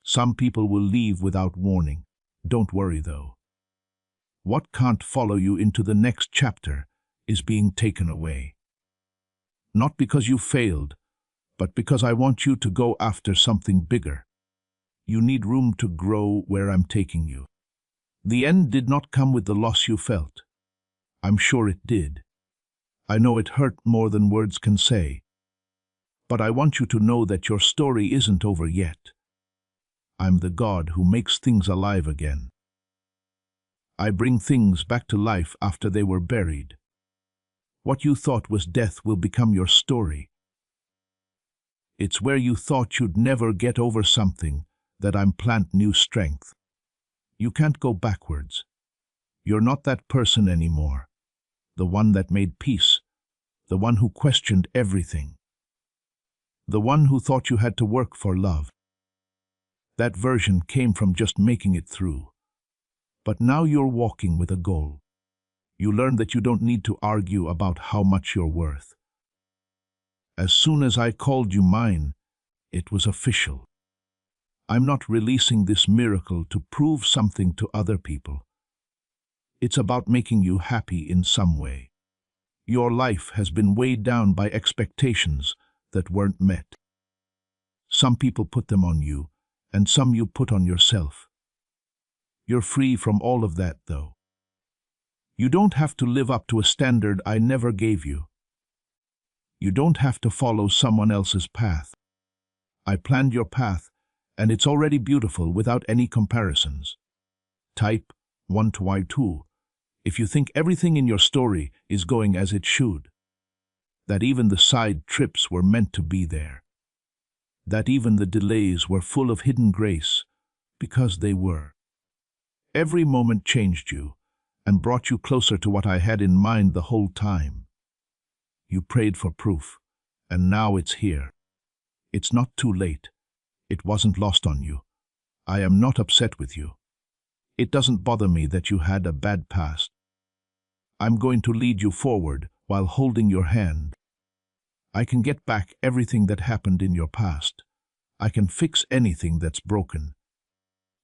Some people will leave without warning. Don't worry though. What can't follow you into the next chapter is being taken away. Not because you failed, but because I want you to go after something bigger. You need room to grow where I'm taking you. The end did not come with the loss you felt. I'm sure it did. I know it hurt more than words can say. But I want you to know that your story isn't over yet. I'm the God who makes things alive again. I bring things back to life after they were buried. What you thought was death will become your story. It's where you thought you'd never get over something that I'm plant new strength. You can't go backwards. You're not that person anymore. The one that made peace. The one who questioned everything. The one who thought you had to work for love. That version came from just making it through. But now you're walking with a goal. You learn that you don't need to argue about how much you're worth. As soon as I called you mine, it was official. I'm not releasing this miracle to prove something to other people. It's about making you happy in some way. Your life has been weighed down by expectations that weren't met. Some people put them on you, and some you put on yourself. You're free from all of that, though. You don't have to live up to a standard I never gave you. You don't have to follow someone else's path. I planned your path, and it's already beautiful without any comparisons. Type 1 to Y2 if you think everything in your story is going as it should. That even the side trips were meant to be there. That even the delays were full of hidden grace, because they were. Every moment changed you and brought you closer to what I had in mind the whole time. You prayed for proof, and now it's here. It's not too late. It wasn't lost on you. I am not upset with you. It doesn't bother me that you had a bad past. I'm going to lead you forward while holding your hand. I can get back everything that happened in your past. I can fix anything that's broken.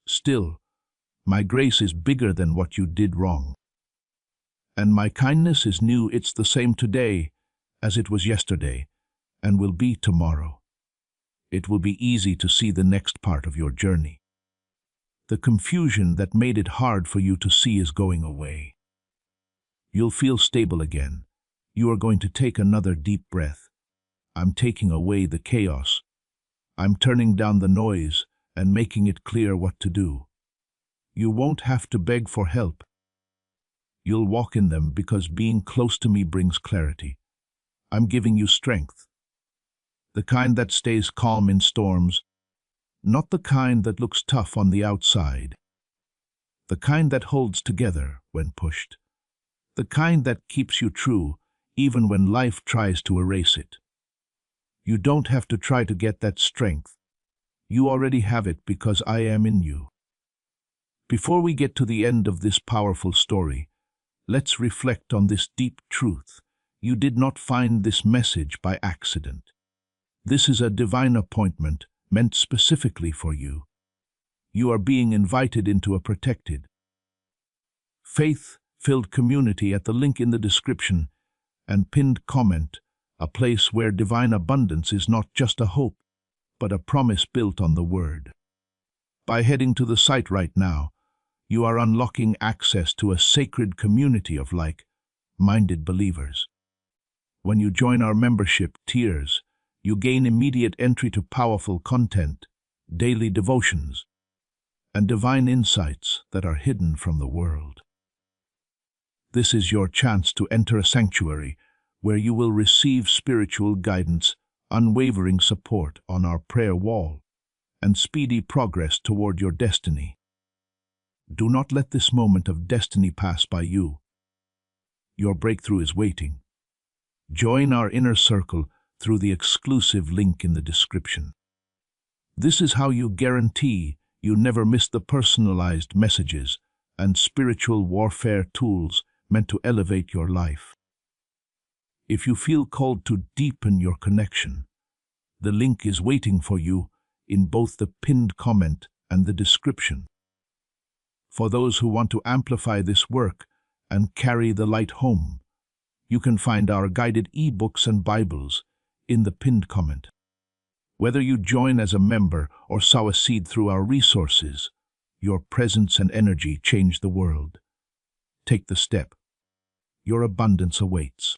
Still, my grace is bigger than what you did wrong. And my kindness is new. It's the same today as it was yesterday and will be tomorrow. It will be easy to see the next part of your journey. The confusion that made it hard for you to see is going away. You'll feel stable again. You are going to take another deep breath. I'm taking away the chaos. I'm turning down the noise and making it clear what to do. You won't have to beg for help. You'll walk in them because being close to me brings clarity. I'm giving you strength. The kind that stays calm in storms, not the kind that looks tough on the outside. The kind that holds together when pushed. The kind that keeps you true even when life tries to erase it. You don't have to try to get that strength. You already have it because I am in you. Before we get to the end of this powerful story, let's reflect on this deep truth. You did not find this message by accident. This is a divine appointment meant specifically for you. You are being invited into a protected, faith-filled community at the link in the description and pinned comment, a place where divine abundance is not just a hope, but a promise built on the Word. By heading to the site right now, you are unlocking access to a sacred community of like-minded believers. When you join our membership tiers, you gain immediate entry to powerful content, daily devotions, and divine insights that are hidden from the world. This is your chance to enter a sanctuary where you will receive spiritual guidance, unwavering support on our prayer wall, and speedy progress toward your destiny. Do not let this moment of destiny pass by you. Your breakthrough is waiting. Join our inner circle through the exclusive link in the description. This is how you guarantee you never miss the personalized messages and spiritual warfare tools meant to elevate your life. If you feel called to deepen your connection, the link is waiting for you in both the pinned comment and the description. For those who want to amplify this work and carry the light home, you can find our guided ebooks and Bibles in the pinned comment. Whether you join as a member or sow a seed through our resources, your presence and energy change the world. Take the step. Your abundance awaits.